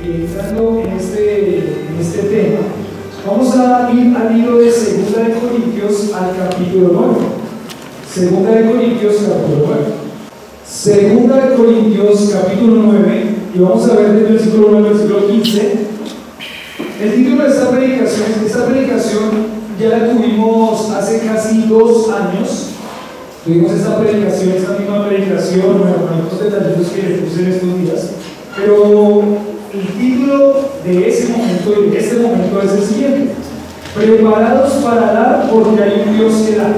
entrando en este tema, vamos a ir al libro de 2 de Corintios al capítulo 9. 2 de Corintios capítulo 9. 2 de Corintios capítulo 9, y vamos a ver del versículo 1 al versículo 15. El título de esta predicación ya la tuvimos hace casi 2 años. Tuvimos esta misma predicación, bueno, con algunos detallitos que les puse en estos días. Pero el título de ese momento y de este momento es el siguiente: preparados para dar porque hay un Dios que da.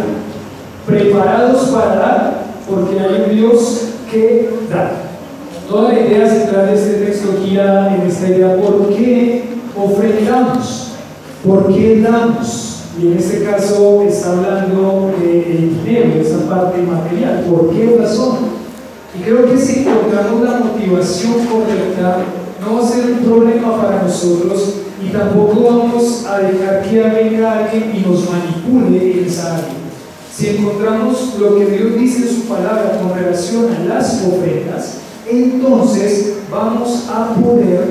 Preparados para dar porque hay un Dios que da. Toda la idea central de este texto gira en esta idea: ¿por qué ofrendamos? ¿Por qué damos? Y en este caso está hablando del dinero, de esa parte material. ¿Por qué razón? Y creo que si encontramos la motivación correcta, no va a ser un problema para nosotros, y tampoco vamos a dejar que venga alguien y nos manipule en esa área. Si encontramos lo que Dios dice en su palabra con relación a las ofrendas, entonces vamos a poder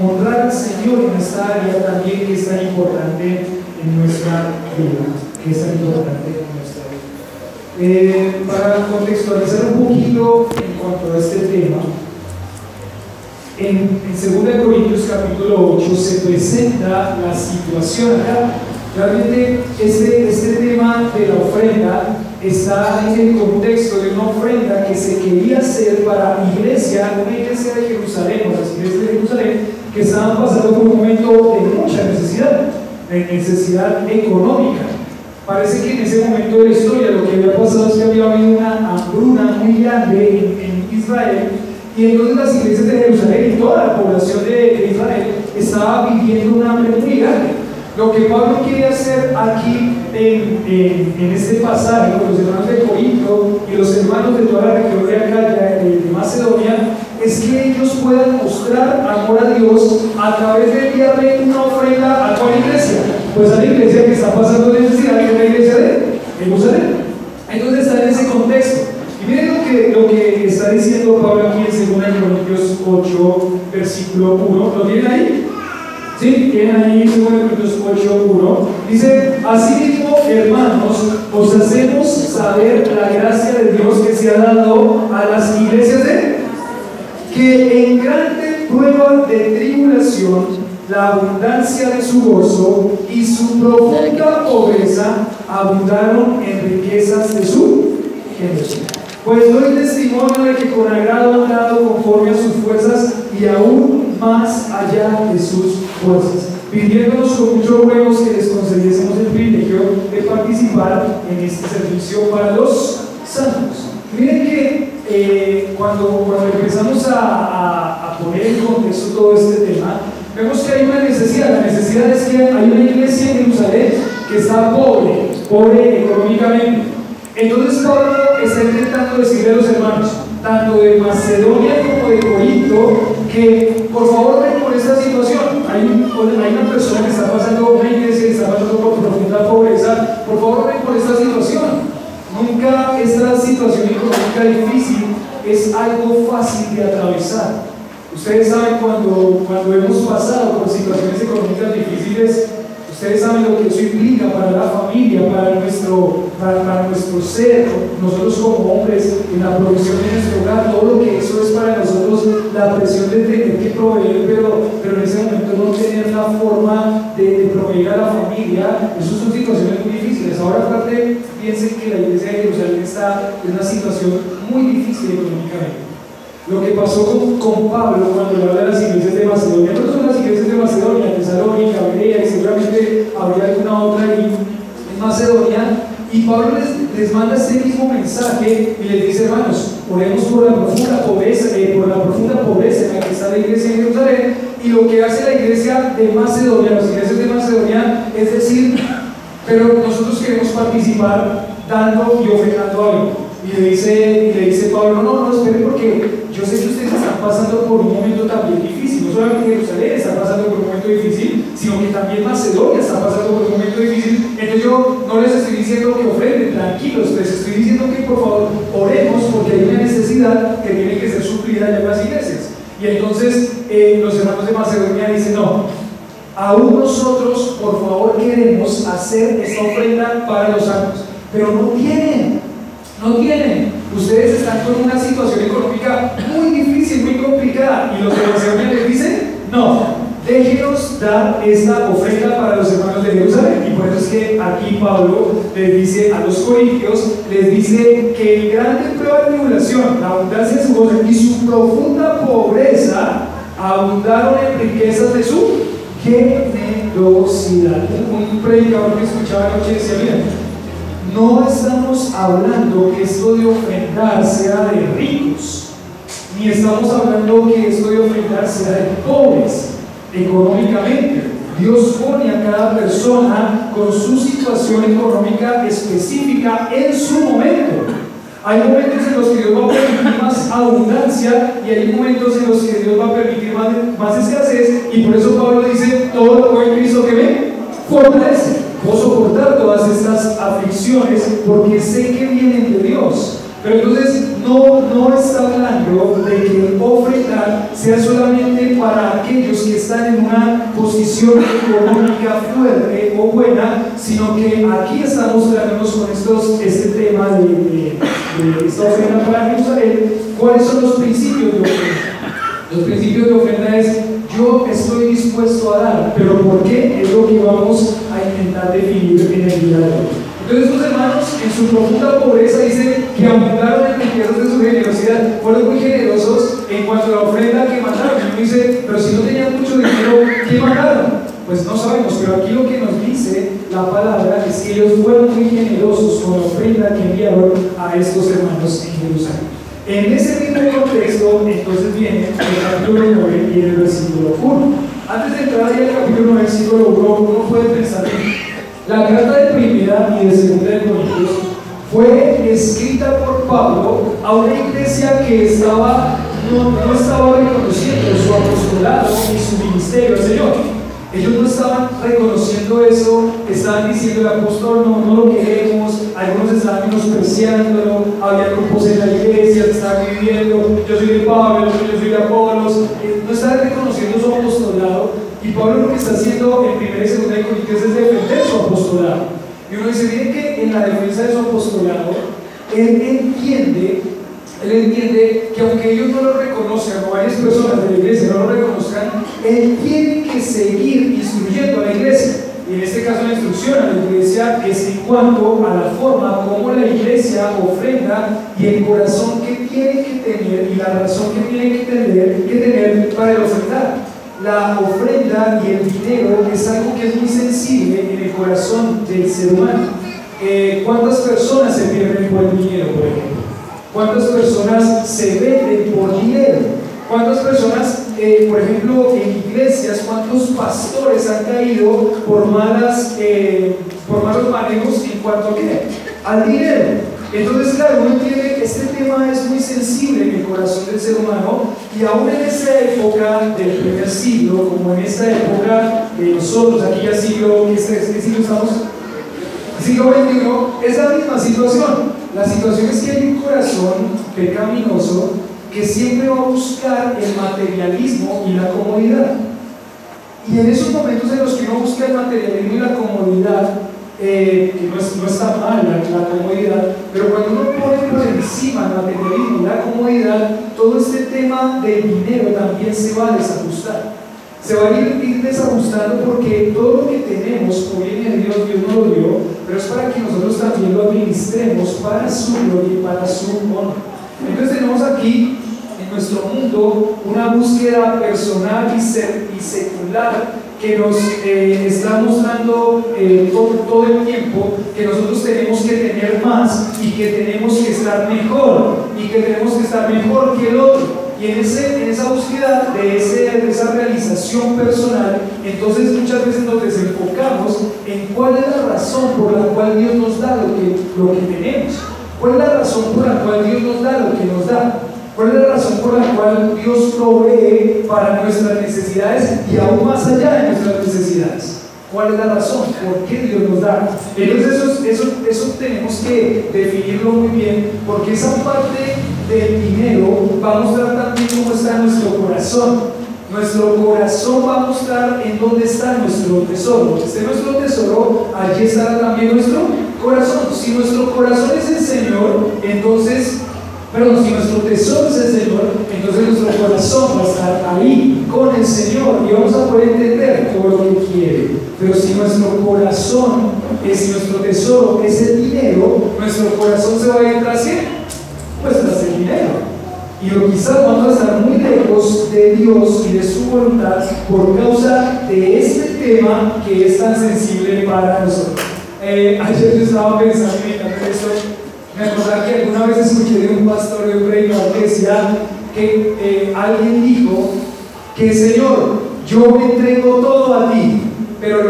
honrar al Señor en esta área también, que es tan importante en nuestra vida, para contextualizar un poquito en cuanto a este tema, en 2 Corintios capítulo 8 se presenta la situación acá. Realmente este tema de la ofrenda está en el contexto de una ofrenda que se quería hacer para una iglesia de Jerusalén, o las iglesias de Jerusalén, que estaban pasando por un momento de mucha necesidad económica. Parece que en ese momento de la historia lo que había pasado es que había habido una hambruna muy grande en Israel, y entonces las iglesias de Jerusalén y toda la población de Israel estaba viviendo una hambre muy grande. Lo que Pablo quiere hacer aquí en este pasaje con los hermanos de Corinto y los hermanos de toda la región de acá de Macedonia es que ellos puedan mostrar amor a Dios a través de enviarle una ofrenda a toda la iglesia. Pues a la iglesia que está pasando necesidad, que es la iglesia de Jerusalén. Entonces está en ese contexto. Y miren lo que está diciendo Pablo aquí en 2 Corintios 8, versículo 1. ¿Lo tienen ahí? ¿Sí? Tienen ahí 2 Corintios 8, 1. Dice: así mismo, hermanos, os hacemos saber la gracia de Dios que se ha dado a las iglesias que en grande prueba de tribulación, la abundancia de su gozo y su profunda pobreza abundaron en riquezas de su generosidad. Pues doy testimonio de que con agrado han dado conforme a sus fuerzas y aún más allá de sus fuerzas, pidiéndonos con muchos ruegos que les concediésemos el privilegio de participar en este servicio para los santos. Miren que cuando empezamos a poner en contexto todo este tema, vemos que hay una necesidad. La necesidad es que hay una iglesia en Jerusalén que está pobre económicamente. Entonces Pablo está intentando decirle a los hermanos, tanto de Macedonia como de Corinto, que por favor ven por esta situación. Hay una persona que está pasando, una iglesia que está pasando por profunda pobreza. Por favor ven por esta situación. Nunca esta situación económica difícil es algo fácil de atravesar. Ustedes saben, cuando hemos pasado por situaciones económicas difíciles, ustedes saben lo que eso implica para la familia, para nuestro ser, nosotros como hombres, en la provisión de nuestro hogar, todo lo que eso es para nosotros, la presión de tener que proveer, pero en ese momento no tener la forma de proveer a la familia. Esas son situaciones muy difíciles. Ahora aparte, piensen que la iglesia de Jerusalén está en una situación muy difícil económicamente. Lo que pasó con Pablo cuando le habla de las iglesias de Macedonia, no son las iglesias de Macedonia, Tesalónica, Berea, y seguramente habría alguna otra ahí en Macedonia, y Pablo les manda este mismo mensaje y les dice: hermanos, oremos por la profunda pobreza en la que está la iglesia de Jerusalén. Y lo que hace la iglesia de Macedonia, las iglesias de Macedonia, es decir, pero nosotros queremos participar dando y ofrendando algo. Y le dice Pablo: no, esperen, porque yo sé que ustedes están pasando por un momento también difícil. No solamente Jerusalén está pasando por un momento difícil, sino que también Macedonia está pasando por un momento difícil. Entonces yo no les estoy diciendo que ofrenden, tranquilos, les estoy diciendo que por favor oremos, porque hay una necesidad que tiene que ser suplida ya en las iglesias. Y entonces los hermanos de Macedonia dicen, no, aún nosotros, por favor, queremos hacer esta ofrenda para los santos, pero no tienen. Ustedes están con una situación económica muy difícil, muy complicada, y los de Macedonia les dicen, no, déjenos dar esta ofrenda para los hermanos de Jerusalén. Y por eso es que aquí Pablo les dice a los corintios, les dice que en grande prueba de tribulación, la abundancia de su gozo y su profunda pobreza abundaron en riquezas de su generosidad. Un predicador que escuchaba anoche decía, miren, no estamos hablando que esto de ofrendar sea de ricos, ni estamos hablando que esto de ofrendar sea de pobres económicamente. Dios pone a cada persona con su situación económica específica en su momento. Hay momentos en los que Dios va a permitir más abundancia y hay momentos en los que Dios va a permitir más escasez, y por eso Pablo dice, todo lo puedo en Cristo que me fortalece. Puedo soportar todas estas aflicciones porque sé que vienen de Dios. Pero entonces no está hablando de que ofrendar sea solamente para aquellos que están en una posición económica fuerte o buena, sino que aquí estamos mostrándonos con este tema de esta ofrenda para Jerusalén. ¿Cuáles son los principios de ofrenda? Los principios de ofrenda es: yo estoy dispuesto a dar, pero ¿por qué? Es lo que vamos a intentar definir en el día de hoy. Entonces, estos hermanos, en su profunda pobreza, dicen que aumentaron en riquezas de su generosidad, fueron muy generosos en cuanto a la ofrenda que mandaron. Y uno dice, pero si no tenían mucho dinero, ¿qué mandaron? Pues no sabemos, pero aquí lo que nos dice la palabra es que ellos fueron muy generosos con la ofrenda que enviaron a estos hermanos en Jerusalén. En ese mismo contexto, entonces viene el capítulo 9 y el versículo 1. Antes de entrar ahí al capítulo 9, versículo 1, uno puede pensar en la carta de primera y de segunda de Corintios fue escrita por Pablo a una iglesia que no estaba reconociendo su apostolado y su ministerio al Señor. Ellos no estaban reconociendo eso, estaban diciendo: el apóstol no lo queremos, algunos estaban menospreciándolo, había grupos en la iglesia que estaban viviendo, yo soy de Pablo, yo soy de Apolos, no estaban reconociendo su apostolado. Y Pablo lo que está haciendo en 1 y 2 de Corintios es defender su apostolado. Y uno dice, miren que en la defensa de su apostolado, él entiende que aunque ellos no lo reconozcan, o varias personas de la iglesia no lo reconozcan, él tiene que seguir instruyendo a la iglesia. Y en este caso la instrucción a la iglesia es en cuanto a la forma como la iglesia ofrenda y el corazón que tiene que tener y la razón que tiene que tener para el ofrendar. La ofrenda y el dinero es algo que es muy sensible en el corazón del ser humano. ¿Cuántas personas se pierden por el dinero, por ejemplo? ¿Cuántas personas se venden por dinero? ¿Cuántas personas, por ejemplo, en iglesias, cuántos pastores han caído por malos manejos en cuanto a qué? Al dinero? Entonces, claro, uno entiende que este tema es muy sensible en el corazón del ser humano, y aún en esa época del primer siglo, como en esta época de nosotros, aquí ya siglo, ¿qué siglo estamos? Siglo XXI, es la misma situación. La situación es que hay un corazón pecaminoso que siempre va a buscar el materialismo y la comodidad. Y en esos momentos en los que uno busca el materialismo y la comodidad, que no está mal la comodidad, pero cuando uno pone por encima el materialismo y la comodidad, todo este tema del dinero también se va a desajustar. Se va a ir desajustando, porque todo lo que tenemos proviene de Dios, Dios nos lo dio, pero es para que nosotros también lo administremos para su gloria y para su honor. Entonces tenemos aquí en nuestro mundo una búsqueda personal y secular que nos está mostrando todo el tiempo que nosotros tenemos que tener más y que tenemos que estar mejor y que tenemos que estar mejor que el otro. Y en esa búsqueda de esa realización personal, entonces muchas veces nos desenfocamos en cuál es la razón por la cual Dios nos da lo que tenemos. ¿Cuál es la razón por la cual Dios nos da lo que nos da? ¿Cuál es la razón por la cual Dios provee para nuestras necesidades y aún más allá de nuestras necesidades? ¿Cuál es la razón? ¿Por qué Dios nos da? Entonces eso tenemos que definirlo muy bien, porque esa parte del dinero va a mostrar también cómo está nuestro corazón. nuestro corazón va a mostrar en dónde está nuestro tesoro. Donde esté nuestro tesoro, allí estará también nuestro corazón. Si nuestro corazón es el Señor, entonces, perdón, si nuestro tesoro es el Señor, entonces nuestro corazón va a estar ahí con el Señor y vamos a poder entender todo lo que quiere. Pero si nuestro corazón si nuestro tesoro es el dinero, nuestro corazón se va a ir tras ¿qué? Pues tras el dinero. Y quizás vamos a estar muy lejos de Dios y de su voluntad por causa de este tema que es tan sensible para nosotros. Ayer yo estaba pensando en eso. Me acordaba que alguna vez escuché de un pastor de un predicador que decía que alguien dijo que Señor, yo me entrego todo a ti, pero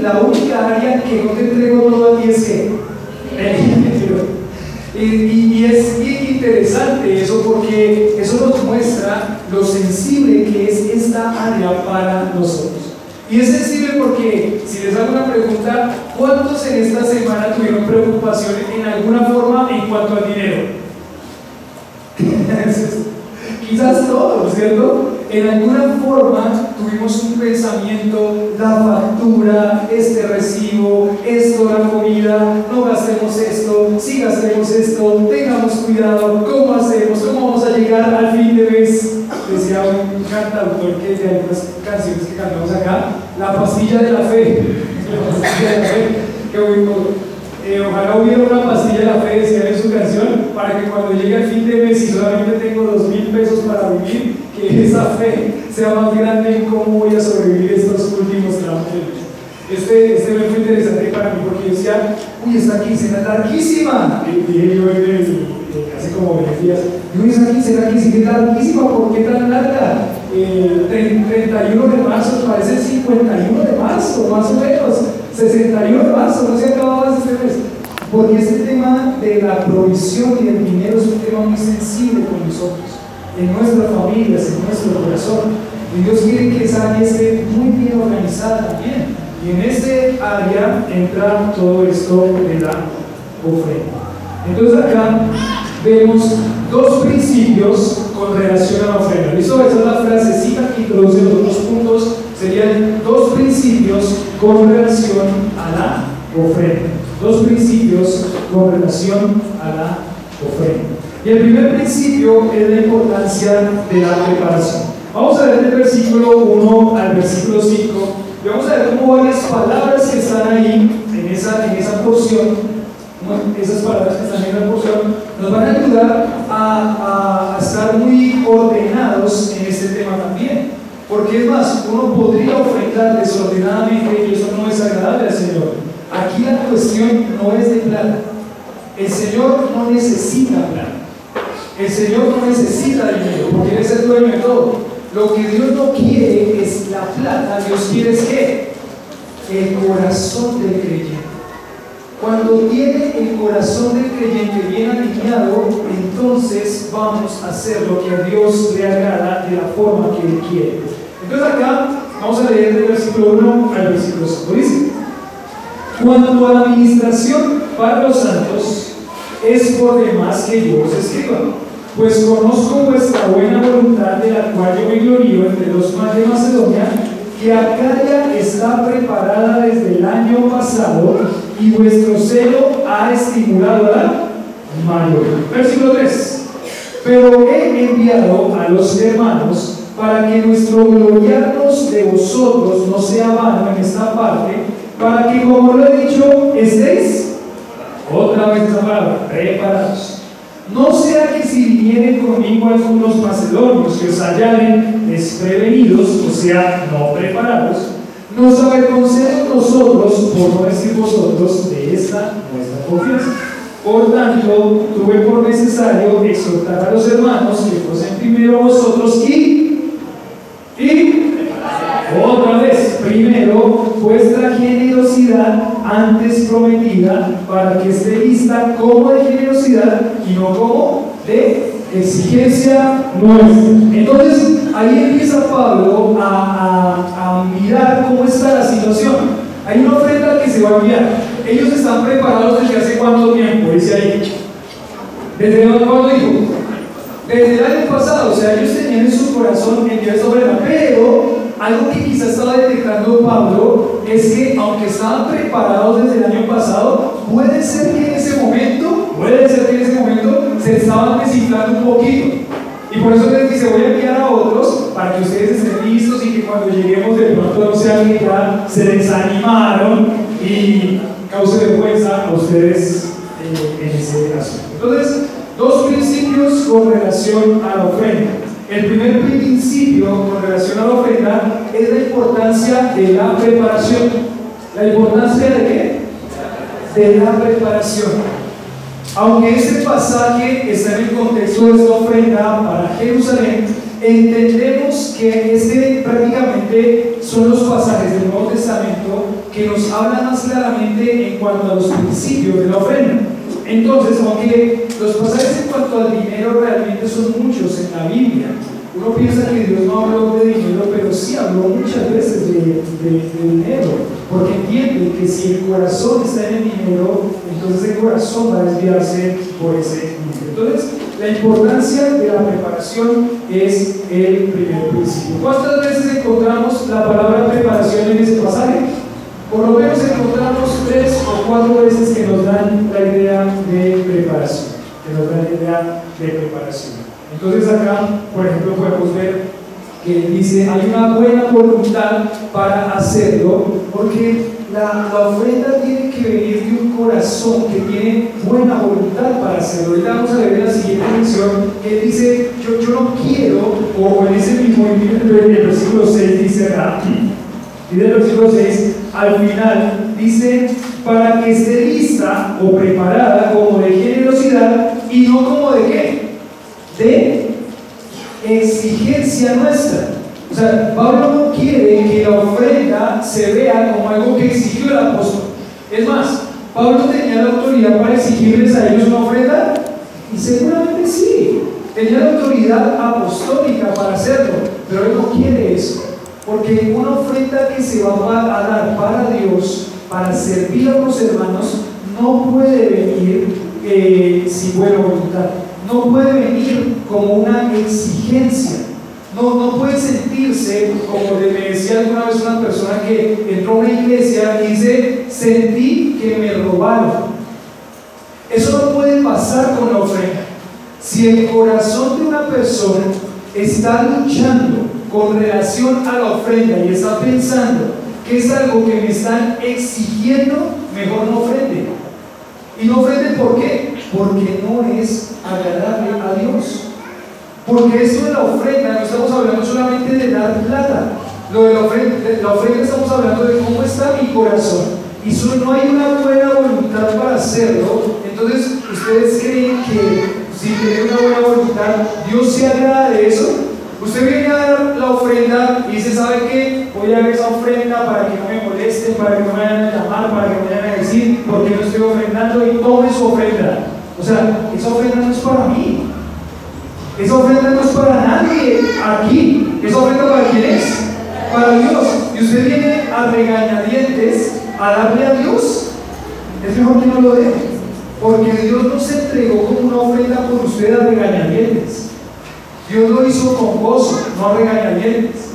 la única área que no te entrego todo a ti es que y es bien interesante eso, porque eso nos muestra lo sensible que es esta área para nosotros. Y es sensible porque, si les hago una pregunta, ¿cuántos en esta semana tuvieron preocupación en alguna forma en cuanto al dinero? Quizás todos, ¿cierto? En alguna forma tuvimos un pensamiento, la factura, este recibo, esto, la comida, no gastemos esto, sí gastemos esto, tengamos cuidado, ¿cómo hacemos? ¿Cómo vamos a llegar al fin de mes? Decía un cantautor que de algunas canciones que cantamos acá, la pastilla de la fe. La pastilla de la fe, que ojalá hubiera una pastilla de la fe, decía en su canción, para que cuando llegue al fin de mes y solamente tengo 2,000 pesos para vivir, que esa fe sea más grande en cómo voy a sobrevivir estos últimos tramos de lucha. Este fue interesante para mí porque yo decía, uy, esta quincena es larguísima. Dije yo hace como 20 días, uy, esta quincena es larguísima, ¿por qué tan larga? 31 de marzo parece el 51 de marzo, más o menos, 61 de marzo, no se acaba más este mes. Porque este tema de la provisión y del dinero es un tema muy sensible con nosotros, en nuestras familias, en nuestro corazón. Y Dios quiere que esa área esté muy bien organizada también. Y en ese área entra todo esto de la ofrenda. Entonces acá vemos dos principios con relación a la ofrenda. ¿Listo? Esa es la frasecita que introduce los dos puntos. Serían dos principios con relación a la ofrenda. Dos principios con relación a la ofrenda. Y el primer principio es la importancia de la preparación. Vamos a ver del versículo 1 al versículo 5 y vamos a ver cómo varias palabras que están ahí en esa porción, esas palabras que están en la porción, nos van a ayudar a estar muy ordenados en este tema también. Porque es más, uno podría ofrendar desordenadamente y eso no es agradable al Señor. Aquí la cuestión no es de plata. El Señor no necesita plata. El Señor no necesita dinero, porque Él es el dueño de todo. Lo que Dios no quiere es la plata, Dios quiere es ¿qué? El corazón del creyente. Cuando tiene el corazón del creyente bien alineado, entonces vamos a hacer lo que a Dios le agrada de la forma que Él quiere. Entonces acá vamos a leer del versículo 1 al versículo 5. Dice: cuanto a la administración para los santos, es por demás que yo os escriba, pues conozco vuestra buena voluntad, de la cual yo me glorío entre los más de Macedonia, que Acaya está preparada desde el año pasado y vuestro celo ha estimulado a la mayor. Versículo 3: pero he enviado a los hermanos para que nuestro gloriarnos de vosotros no sea vano en esta parte, para que, como lo he dicho, estéis, otra vez esa palabra, preparados. No sea que si vinieren conmigo algunos macedonios que os hallaren desprevenidos, o sea, no preparados, nos avergoncemos nosotros, por no decir vosotros, de esta nuestra confianza. Por tanto, tuve por necesario exhortar a los hermanos que fuesen primero vosotros y otra vez, primero vuestra generosidad antes prometida, para que esté lista como de generosidad y no como de exigencia nuestra. Entonces ahí empieza Pablo a mirar cómo está la situación. Hay una ofrenda que se va a enviar. Ellos están preparados desde hace cuánto tiempo, dice ahí. ¿Desde cuándo dijo? Desde el año pasado, o sea, ellos tenían en su corazón enviar esa ofrenda, pero algo que quizás estaba detectando Pablo es que aunque estaban preparados desde el año pasado, puede ser que en ese momento se estaban necesitando un poquito. Y por eso les dice, voy a enviar a otros para que ustedes estén listos y que cuando lleguemos de pronto no sea que ya se desanimaron y cause vergüenza a ustedes en ese caso. Entonces, dos principios con relación a la ofrenda. El primer principio con relación a la ofrenda es la importancia de la preparación. ¿La importancia de qué? De la preparación. Aunque este pasaje está en el contexto de esta ofrenda para Jerusalén, entendemos que prácticamente son los pasajes del Nuevo Testamento que nos hablan más claramente en cuanto a los principios de la ofrenda. Entonces, aunque los pasajes en cuanto al dinero realmente son muchos en la Biblia, uno piensa que Dios no habló de dinero, pero sí habló muchas veces de dinero, porque entiende que si el corazón está en el dinero, entonces el corazón va a desviarse por ese dinero. Entonces, la importancia de la preparación es el primer principio. ¿Cuántas veces encontramos la palabra preparación en ese pasaje? Por lo menos encontramos 3 o 4 veces que nos dan la idea de preparación. Entonces acá, por ejemplo, podemos ver que dice, hay una buena voluntad para hacerlo, porque la ofrenda tiene que venir de un corazón que tiene buena voluntad para hacerlo. Ahorita vamos a ver en la siguiente lección que dice, yo no quiero, o en ese mismo, en el versículo 6 dice acá, y del versículo 6 al final dice, para que esté lista o preparada como de generosidad y no como de ¿qué? De exigencia nuestra. O sea, Pablo no quiere que la ofrenda se vea como algo que exigió el apóstol. Es más, Pablo tenía la autoridad para exigirles a ellos una ofrenda, y seguramente sí, tenía la autoridad apostólica para hacerlo, pero él no quiere eso. Porque una ofrenda que se va a dar para Dios, para servir a los hermanos, no puede venir sin buena voluntad. No puede venir como una exigencia. No puede sentirse, como me decía alguna vez una persona que entró a una iglesia y dice, sentí que me robaron. Eso no puede pasar con la ofrenda. Si el corazón de una persona está luchando con relación a la ofrenda y está pensando que es algo que me están exigiendo, mejor no ofrende. Y no ofrende, ¿por qué? Porque no es agradable a Dios. Porque esto de la ofrenda, no estamos hablando solamente de dar plata. Lo de la ofrenda estamos hablando de cómo está mi corazón. Y si no hay una buena voluntad para hacerlo, entonces ustedes creen que si tienen una buena voluntad, Dios se agrada de eso. Usted viene a dar la ofrenda y dice, ¿sabe qué? Voy a dar esa ofrenda para que no me molesten, para que no me vayan a llamar, para que me vayan a decir por qué no estoy ofrendando, y tome su ofrenda. O sea, esa ofrenda no es para mí. Esa ofrenda no es para nadie aquí. ¿Esa ofrenda para quién es? Para Dios. Y usted viene a regañadientes a darle a Dios. Es mejor que no lo dé. Porque Dios no se entregó como una ofrenda por usted a regañadientes. Dios lo hizo con gozo, no a regañadientes.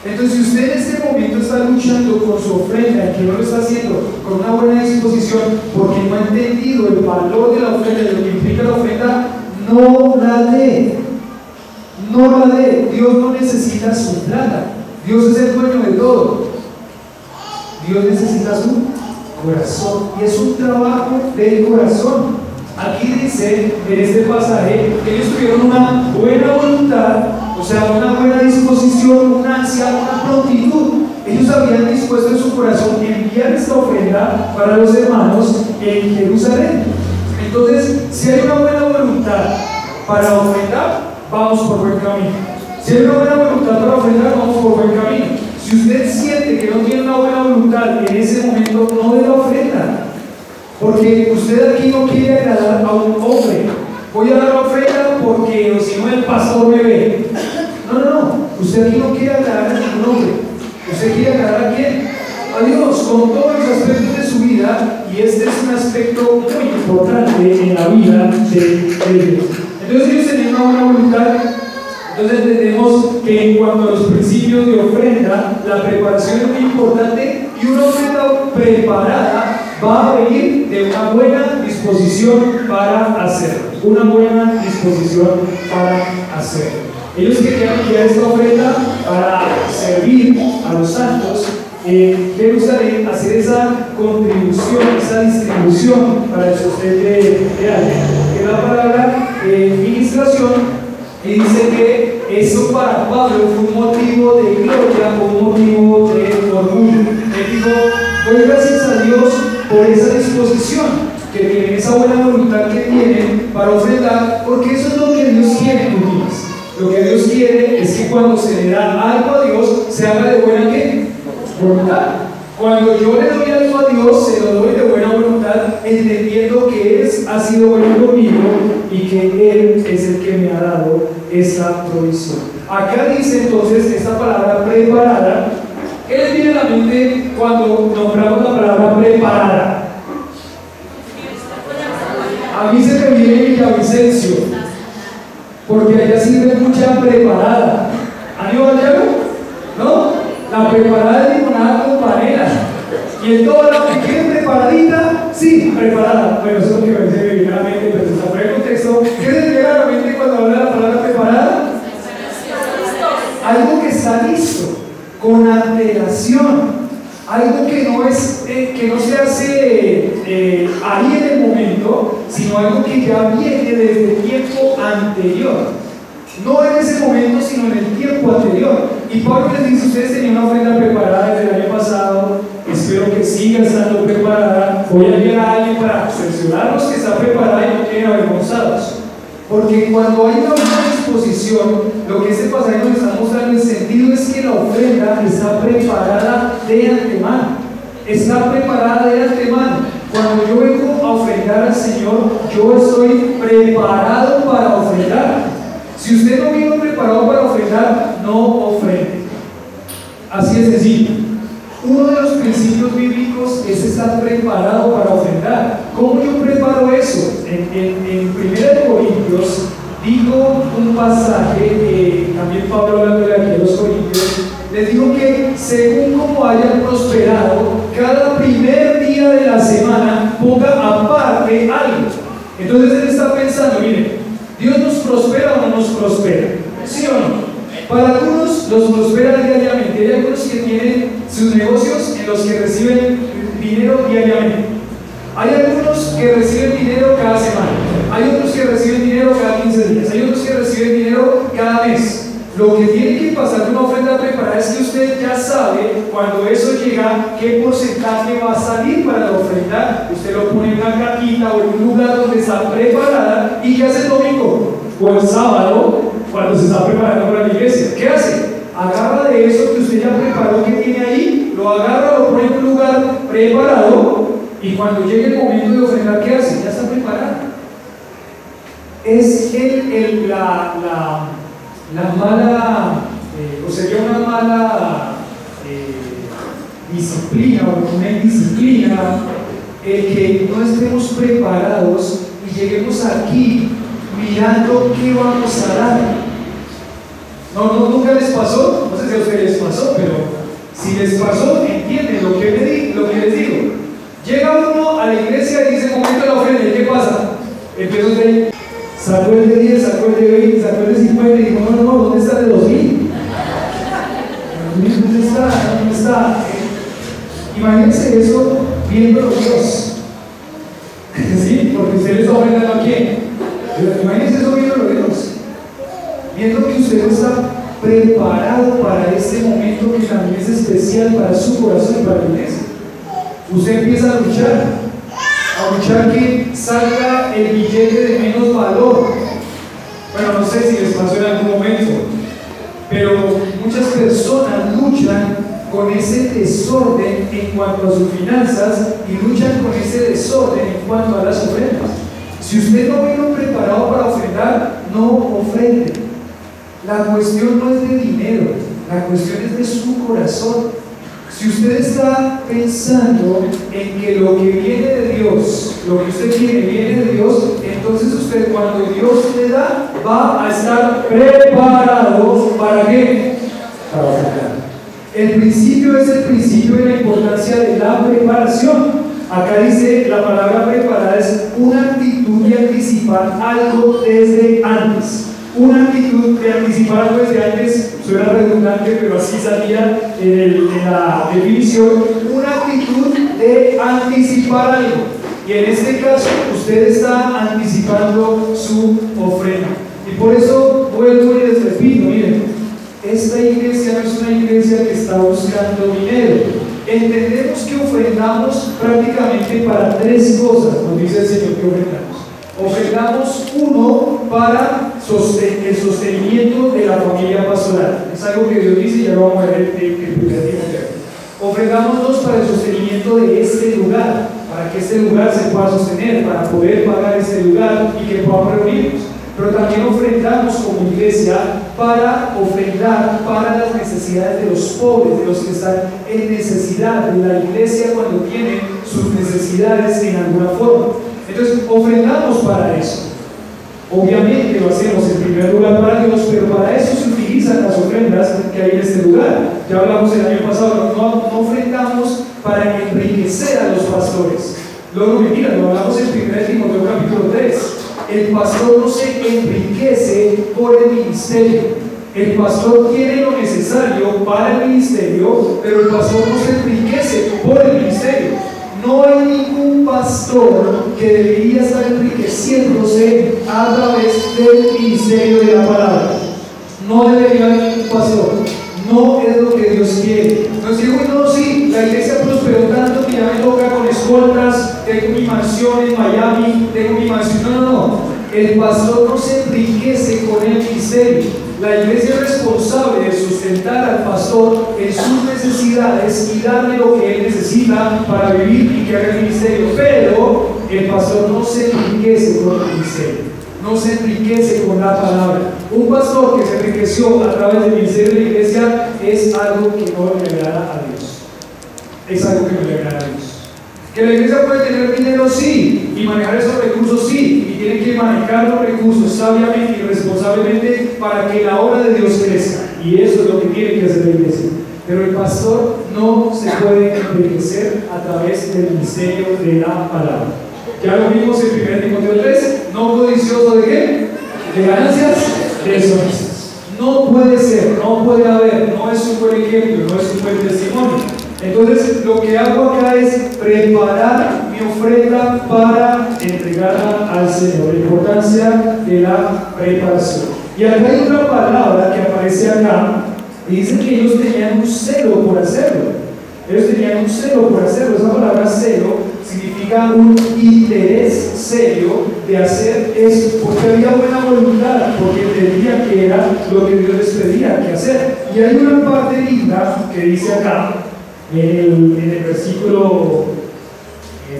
Entonces, si usted en este momento está luchando con su ofrenda y que no lo está haciendo con una buena disposición porque no ha entendido el valor de la ofrenda y lo que implica la ofrenda, no la dé. No la dé. Dios no necesita su plata. Dios es el dueño de todo. Dios necesita su corazón. Y es un trabajo del corazón. Aquí dice en este pasaje que ellos tuvieron una buena voluntad, o sea, una buena disposición, una ansia, una prontitud. Ellos habían dispuesto en su corazón enviar esta ofrenda para los hermanos en Jerusalén. Entonces, si hay una buena voluntad para ofrendar, vamos por buen camino. Si hay una buena voluntad para ofrendar, vamos por buen camino. Si usted siente que no tiene una buena voluntad en ese momento, no dé la ofrenda. Porque usted aquí no quiere agradar a un hombre. Voy a dar la ofrenda porque si no el pastor me ve. No. Usted aquí no quiere agradar a ningún hombre. Usted quiere agradar a quién? A Dios, con todos los aspectos de su vida. Y este es un aspecto muy importante en la vida de Dios. Entonces ellos tenían una buena voluntad. Entonces entendemos que en cuanto a los principios de ofrenda, la preparación es muy importante y una ofrenda preparada va a venir de una buena disposición para hacerlo. Una buena disposición para hacerlo. Ellos querían enviar esta ofrenda para servir a los santos en Jerusalén, hacer esa contribución, esa distribución para el sustento de alguien. Que la palabra ministración. Y dice que eso para Pablo fue un motivo de gloria, fue un motivo de orgullo. Él dijo, doy gracias a Dios por esa disposición que tienen, esa buena voluntad que tienen para ofrendar, porque eso es lo que Dios quiere en tus vidas. Lo que Dios quiere es que cuando se le da algo a Dios, se haga de buena voluntad. Cuando yo le doy algo a Dios, se lo doy de buena voluntad, entendiendo que Él ha sido bueno conmigo y que Él es el que me ha dado esa provisión. Acá dice entonces esta palabra preparada. ¿Qué les viene a la mente cuando nombramos la palabra preparada? A mí se me viene Villavicencio, porque allá sirve mucha preparada. ¿Han ido allá? ¿No? La preparada de limonada con panela. Y en todo lado que quieren preparadita, sí, preparada. Bueno, eso es lo que me dice a la mente, pero está fuera de contexto. ¿Qué les llega a la mente cuando habla de la palabra preparada? Algo que está listo, con antelación. Algo que no es, que no se hace ahí en el momento, sino algo que ya viene desde el tiempo anterior. No en ese momento, sino en el tiempo anterior. Y Pablo les dice, ustedes tenían una ofrenda preparada desde el año pasado, espero que siga estando preparada. Voy a enviar a alguien para cerciorarnos que está preparada y no queden avergonzados. Porque cuando hay una buena disposición, lo que este pasaje nos está mostrando el sentido es que la ofrenda está preparada de antemano. Está preparada de antemano. Cuando yo vengo a ofrendar al Señor, yo estoy preparado para ofrendar. Si usted no vino preparado para ofrendar, no ofrende. Así de sencillo. Uno de los principios bíblicos es estar preparado para ofrendar. ¿Cómo yo preparo eso? En 1 Corintios digo un pasaje, también Pablo hablando de aquí de los Corintios, les digo que según como hayan prosperado, cada primer día de la semana ponga aparte algo. Entonces él está pensando, miren, ¿Dios nos prospera o no nos prospera? ¿Sí o no? Para algunos los prospera diariamente. Hay algunos que tienen sus negocios en los que reciben dinero diariamente. Hay algunos que reciben dinero cada semana. Hay otros que reciben dinero cada 15 días. Hay otros que reciben dinero cada mes. Lo que tiene que pasar con una ofrenda preparada es que usted ya sabe cuando eso llega qué porcentaje va a salir para la ofrenda. Usted lo pone en una cajita o en un lugar donde está preparada. ¿Y qué hace el domingo? O el sábado, cuando se está preparando para la iglesia. ¿Qué hace? Agarra de eso que usted ya preparó, que tiene ahí, lo agarra, lo pone en un lugar preparado y cuando llegue el momento de ofrendar, ¿qué hace? Ya está preparado. Es la mala, o sería una mala disciplina o una indisciplina que no estemos preparados y lleguemos aquí mirando qué vamos a dar. No, nunca les pasó, no sé si a ustedes les pasó, pero si les pasó, entienden lo que les digo. Llega uno a la iglesia y dice, momento de la ofrenda, ¿y qué pasa? Empieza usted, sacó el de 10, sacó el de 20, sacó el de 50 y dijo, no, ¿dónde está el de 2000? ¿Dónde está? Imagínense eso viéndolo Dios. ¿Sí? Porque usted le está ofrendando a quién. Imagínense eso viéndolo Dios. Viendo que usted está preparado para este momento que también es especial para su corazón y para la iglesia. Usted empieza a luchar que salga el billete de menos valor. Bueno, no sé si les pasó en algún momento, pero muchas personas luchan con ese desorden en cuanto a sus finanzas y luchan con ese desorden en cuanto a las ofrendas. Si usted no vino preparado para ofrendar, no ofrende. La cuestión no es de dinero, la cuestión es de su corazón. Si usted está pensando en que lo que viene de Dios, lo que usted quiere viene de Dios, entonces usted cuando Dios le da, va a estar preparado ¿para qué? Para ofrendar. El principio es el principio de la importancia de la preparación. Acá dice la palabra preparada es una actitud de anticipar algo desde antes. Una actitud de anticipar algo desde antes, suena redundante, pero así salía en la definición. Una actitud de anticipar algo. Y en este caso, usted está anticipando su ofrenda. Y por eso vuelvo y les repito, miren, esta iglesia no es una iglesia que está buscando dinero. Entendemos que ofrendamos prácticamente para tres cosas, nos dice el Señor que ofrendamos. Ofrendamos uno para el sostenimiento de la familia pastoral. Es algo que Dios dice y ya lo vamos a ver en el primer Timoteo. Ofrendamos dos para el sostenimiento de este lugar, para que este lugar se pueda sostener, para poder pagar este lugar y que podamos reunirnos. Pero también ofrendamos como iglesia para ofrendar para las necesidades de los pobres, de los que están en necesidad, de la iglesia cuando tiene sus necesidades en alguna forma. Entonces, ofrendamos para eso. Obviamente lo hacemos en primer lugar para Dios, pero para eso se utilizan las ofrendas que hay en este lugar. Ya hablamos el año pasado, no ofrendamos para enriquecer a los pastores. Luego, mira, lo hablamos en 1 Timoteo capítulo 3. El pastor no se enriquece por el ministerio. El pastor tiene lo necesario para el ministerio, pero el pastor no se enriquece por el ministerio. No hay ningún pastor que debería estar enriqueciéndose a través del ministerio de la palabra. No debería haber ningún pastor. No es lo que Dios quiere. Nos digo, no, sí, la iglesia prosperó tanto que ya me toca con escoltas, tengo mi mansión en Miami, tengo mi mansión. No. El pastor no se enriquece con el ministerio. La iglesia es responsable de sustentar al pastor en sus necesidades y darle lo que él necesita para vivir y que haga el ministerio. Pero el pastor no se enriquece con el ministerio. No se enriquece con la palabra. Un pastor que se enriqueció a través del ministerio de la iglesia es algo que no le agrada a Dios. Es algo que no le agrada a Dios. Que la iglesia puede tener dinero, sí, y manejar esos recursos, sí, y tiene que manejar los recursos sabiamente y responsablemente para que la obra de Dios crezca. Y eso es lo que tiene que hacer la iglesia. Pero el pastor no se puede enriquecer a través del ministerio de la palabra. Ya lo vimos en 1 Timoteo 3, no codicioso de qué? De ganancias deshonestas. No puede ser, no puede haber, no es un buen ejemplo, no es un buen testimonio. Entonces, lo que hago acá es preparar mi ofrenda para entregarla al Señor. La importancia de la preparación. Y acá hay otra palabra que aparece acá y dice que ellos tenían un celo por hacerlo. Ellos tenían un celo por hacerlo. Esa palabra celo significa un interés serio de hacer eso, porque había buena voluntad, porque entendían que era lo que Dios les pedía que hacer. Y hay una parte linda que dice acá, en el versículo,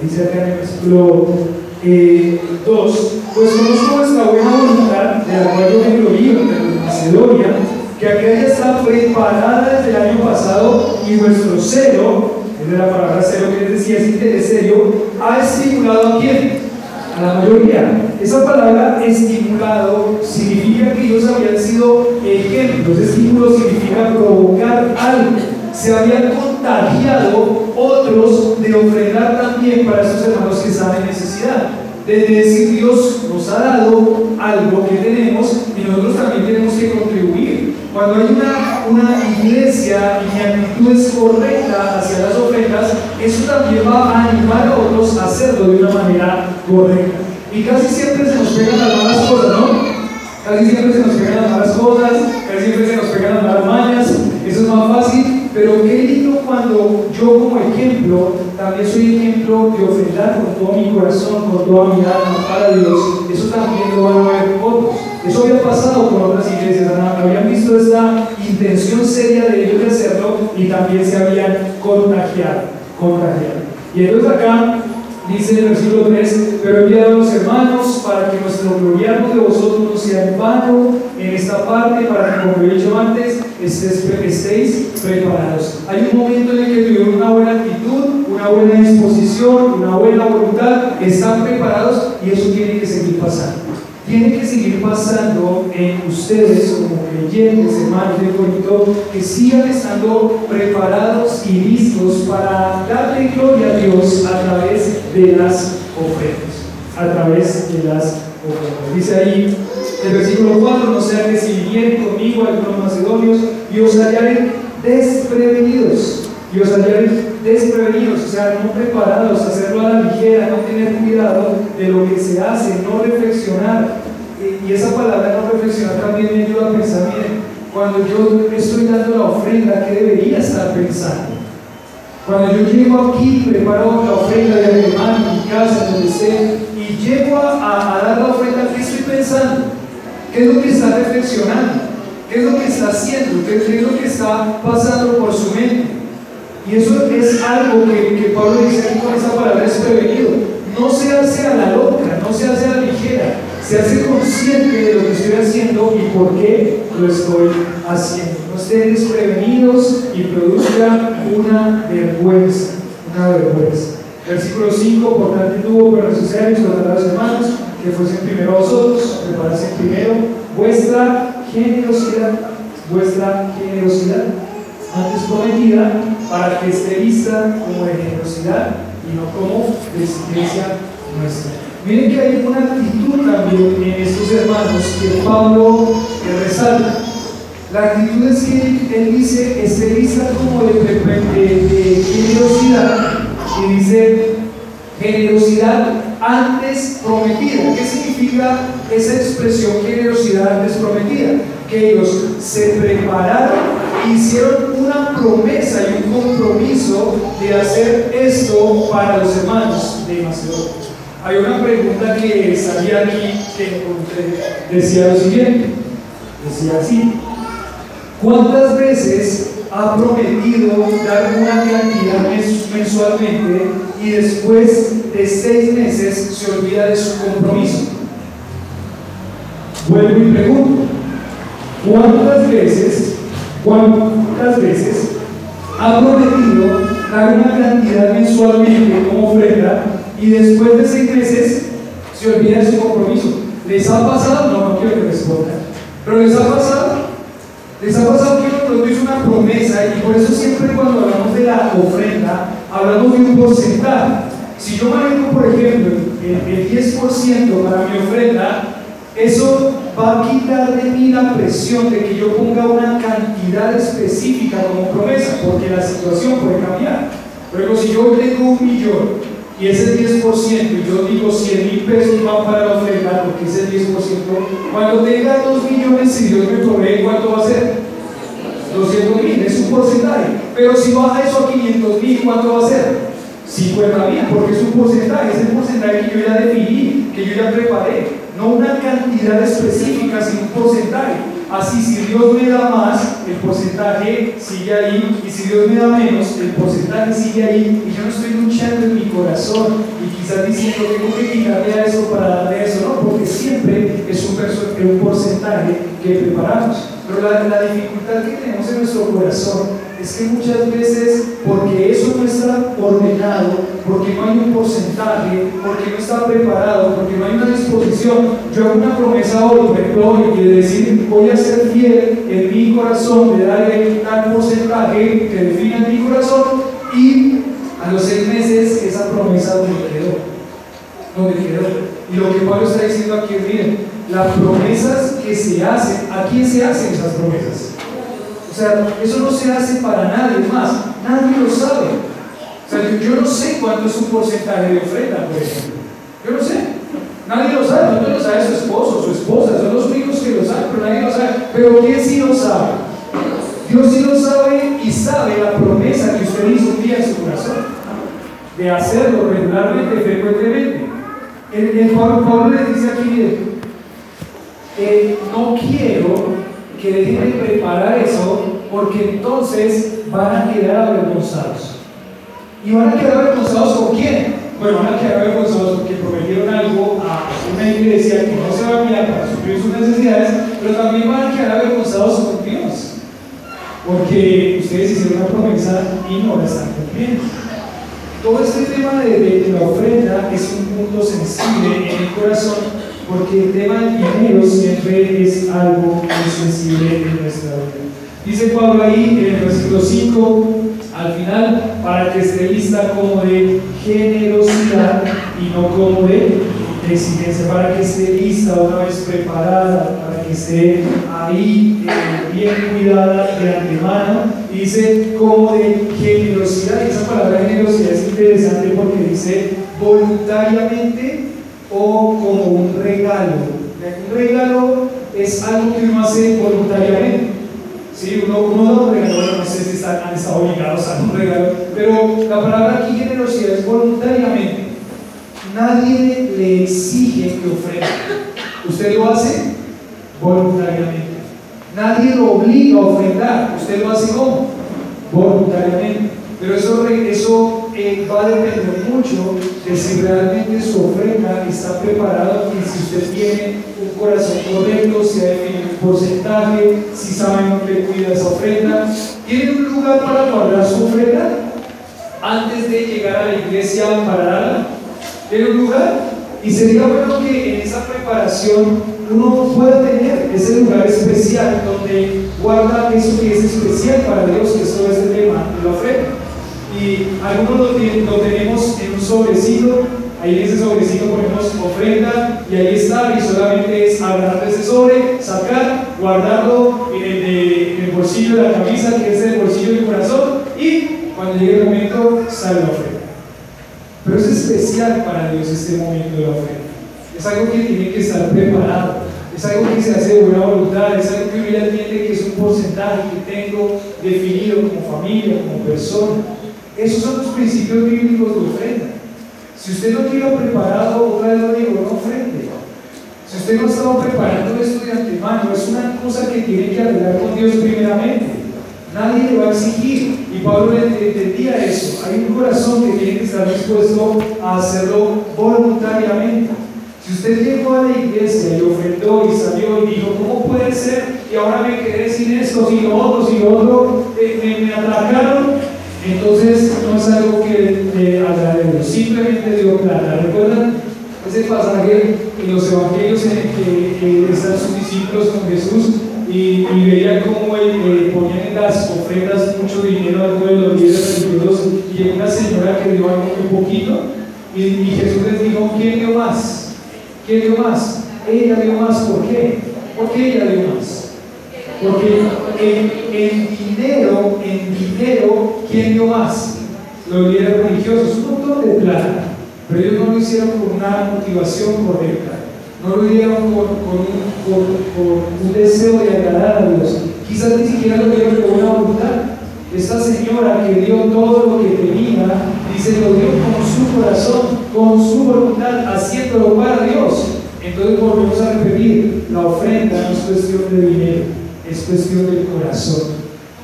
dice acá en el versículo 2, pues conozco vuestra buena voluntad, de la cual yo me glorío en Macedonia, que aquella está preparada desde el año pasado, y vuestro celo, es de la palabra celo que decía, es interés serio, ha estimulado ¿a quién? A la mayoría. Esa palabra estimulado significa que ellos habían sido ejemplos. Estímulo significa provocar algo. Se habían contagiado otros de ofrendar también para esos hermanos que están en necesidad. De decir, Dios nos ha dado algo que tenemos y nosotros también tenemos que contribuir. Cuando hay una iglesia y mi actitud es correcta hacia las ofrendas, eso también va a animar a otros a hacerlo de una manera correcta. Y casi siempre se nos pegan las malas cosas, ¿no? Casi siempre se nos pegan las malas cosas, casi siempre se nos pegan las malas mañas, eso es más fácil. Pero qué lindo cuando yo como ejemplo, también soy ejemplo de ofrendar con todo mi corazón, con toda mi alma para Dios. Eso también lo van a ver otros. Eso había pasado con otras iglesias, habían visto esta intención seria de ellos de hacerlo y también se habían contagiado. Y entonces acá dice en el versículo 3, pero he enviado a los hermanos para que nuestro gloriarnos de vosotros no sea en vano en esta parte, para que, como he dicho antes, estéis preparados. Hay un momento en el que buena disposición, una buena voluntad, están preparados y eso tiene que seguir pasando. Tiene que seguir pasando en ustedes como creyentes, hermanos de Corinto, que sigan estando preparados y listos para darle gloria a Dios a través de las ofrendas. A través de las ofrendas. Dice ahí el versículo 4: no sea que si vienen conmigo algunos macedonios y os hallaren desprevenidos. Y os hallaren desprevenidos, o sea, no preparados, hacerlo a la ligera, no tener cuidado de lo que se hace, no reflexionar. Y esa palabra no reflexionar también me ayuda a pensar, miren, cuando yo estoy dando la ofrenda, ¿qué debería estar pensando? Cuando yo llego aquí, preparo la ofrenda de mi hermano, en mi casa, donde esté, y llego a dar la ofrenda, ¿qué estoy pensando? ¿Qué es lo que está reflexionando? ¿Qué es lo que está haciendo? ¿Qué es lo que está pasando por su mente? Y eso es algo que Pablo dice aquí con esa palabra, desprevenido. No se hace a la loca, no se hace a la ligera, se hace consciente de lo que estoy haciendo y por qué lo estoy haciendo. No estén desprevenidos y produzca una vergüenza, Versículo 5: por tanto tuvo que resucitar y exhortar a los hermanos que fuesen primero vosotros, preparasen primero vuestra generosidad antes prometida, para que esté lista como de generosidad y no como de exigencia nuestra. Miren que hay una actitud también en estos hermanos que Pablo resalta. La actitud es que él dice, esté lista como de generosidad, y dice generosidad antes prometida. ¿Qué significa esa expresión generosidad antes prometida? Que ellos se prepararon, hicieron una promesa y un compromiso de hacer esto para los hermanos de Macedonia. Hay una pregunta que salía aquí que encontré, decía lo siguiente, decía así: ¿cuántas veces ha prometido dar una cantidad mensualmente y después de 6 meses se olvida de su compromiso? Vuelvo y pregunto, ¿cuántas veces ha prometido dar una cantidad mensualmente como ofrenda y después de 6 meses se olvida de su compromiso? ¿Les ha pasado? No quiero que respondan, pero ¿les ha pasado? ¿Les ha pasado que uno pronto hizo una promesa? Y por eso siempre cuando hablamos de la ofrenda hablamos de un porcentaje. Si yo manejo, por ejemplo, el 10% para mi ofrenda, eso va a quitar de mí la presión de que yo ponga una cantidad específica como promesa, porque la situación puede cambiar. Por ejemplo, si yo tengo 1 millón y ese 10%, y yo digo 100.000 pesos van para la ofrenda, porque ese 10%, cuando tenga 2 millones, si Dios me provee, ¿cuánto va a ser? 200.000, es un porcentaje. Pero si baja eso a 500.000, ¿cuánto va a ser? 50.000, porque es un porcentaje, es el porcentaje que yo ya definí, que yo ya preparé. No una cantidad específica, sino un porcentaje. Así, si Dios me da más, el porcentaje sigue ahí, y si Dios me da menos, el porcentaje sigue ahí, y yo no estoy luchando en mi corazón y quizás diciendo tengo que quitarle a eso para darle a eso, no, porque siempre es un porcentaje que preparamos. Pero la dificultad que tenemos en nuestro corazón es que muchas veces, porque eso no está ordenado, porque no hay un porcentaje, porque no está preparado, porque no hay una disposición, yo hago una promesa hoy, por ejemplo, hoy, de decir voy a ser fiel en mi corazón, de darle tal porcentaje que defina en mi corazón, y a los 6 meses esa promesa donde quedó. Y lo que Pablo está diciendo aquí es, miren, las promesas que se hacen, ¿a quién se hacen esas promesas? O sea, eso no se hace para nadie más, nadie lo sabe. O sea, yo no sé cuánto es un porcentaje de ofrenda, por ejemplo. Yo no sé, nadie lo sabe, no lo sabe su esposo, su esposa, son los únicos que lo saben, pero nadie lo sabe. Pero ¿quién sí lo sabe? Dios sí lo sabe, y sabe la promesa que usted hizo un día en su corazón, de hacerlo regularmente, frecuentemente. Pablo le dice aquí, miren, no quiero que dejen de preparar eso, porque entonces van a quedar avergonzados. ¿Y van a quedar avergonzados con quién? Bueno, van a quedar avergonzados porque prometieron algo a una iglesia que no se va a mirar para suplir sus necesidades, pero también van a quedar avergonzados con Dios, porque ustedes hicieron una promesa y no la están cumpliendo. todo este tema de la ofrenda es un punto sensible en el corazón, porque el tema del dinero siempre es algo muy sensible en nuestra vida. Dice Pablo ahí en el versículo 5, al final, para que esté lista como de generosidad y no como de exigencia, para que esté lista, una vez preparada, para que esté ahí bien cuidada de antemano. Dice como de generosidad, y esa palabra generosidad es interesante porque dice voluntariamente o como un regalo. Un regalo es algo que uno hace voluntariamente. Sí, uno da un regalo, no sé si han estado obligados a dar un regalo, pero la palabra aquí generosidad es voluntariamente. Nadie le exige que ofrenda. Usted lo hace voluntariamente. Nadie lo obliga a ofrendar. Usted lo hace ¿cómo? Voluntariamente. Pero eso va a depender mucho de si realmente su ofrenda está preparada y si usted tiene un corazón correcto, si ha definido un porcentaje, si sabe dónde cuida esa ofrenda. ¿Tiene un lugar para guardar su ofrenda antes de llegar a la iglesia para darla? ¿Tiene un lugar? Y sería bueno que en esa preparación uno pueda tener ese lugar especial donde guarda eso que es especial para Dios, que es todo este tema de la ofrenda. Y algunos lo tenemos en un sobrecito, ahí en ese sobrecito ponemos ofrenda y ahí está, y solamente es agarrar ese sobre, sacar, guardarlo en el bolsillo de la camisa, que es el bolsillo del corazón, y cuando llegue el momento sale la ofrenda. Pero es especial para Dios este momento de la ofrenda. Es algo que tiene que estar preparado, es algo que se hace de buena voluntad, es algo que uno ya entiende que es un porcentaje que tengo definido como familia, como persona. Esos son los principios bíblicos de ofrenda. Si usted no tiene preparado, otra vez lo digo, no ofrende. Si usted no ha estado preparando esto de antemano, es una cosa que tiene que arreglar con Dios primeramente. Nadie le va a exigir, y Pablo entendía eso. Hay un corazón que tiene que estar dispuesto a hacerlo voluntariamente. Si usted llegó a la iglesia y ofrendó y salió y dijo, ¿cómo puede ser? Y ahora me quedé sin esto, sin lo otro, me atracaron. Entonces no es algo que le agrade a Dios, simplemente dio plata. ¿Recuerdan ese pasaje en los evangelios en el que están sus discípulos con Jesús y veían cómo ponían en las ofrendas mucho dinero a algunos de los líderes religiosos, y hay una señora que dio algo muy poquito y Jesús les dijo, ¿quién dio más? ¿Quién dio más? Ella dio más. ¿Por qué? ¿Por qué ella dio más? Porque en dinero, ¿quién dio más? Los líderes religiosos, un montón de plata, pero ellos no lo hicieron con una motivación correcta, no lo hicieron con un deseo de agradar a Dios, quizás ni siquiera lo dieron con buena voluntad. Esta señora que dio todo lo que tenía, dice, lo dio con su corazón, con su voluntad, haciéndolo para Dios. Entonces volvemos a repetir, la ofrenda no es cuestión de dinero, es cuestión del corazón.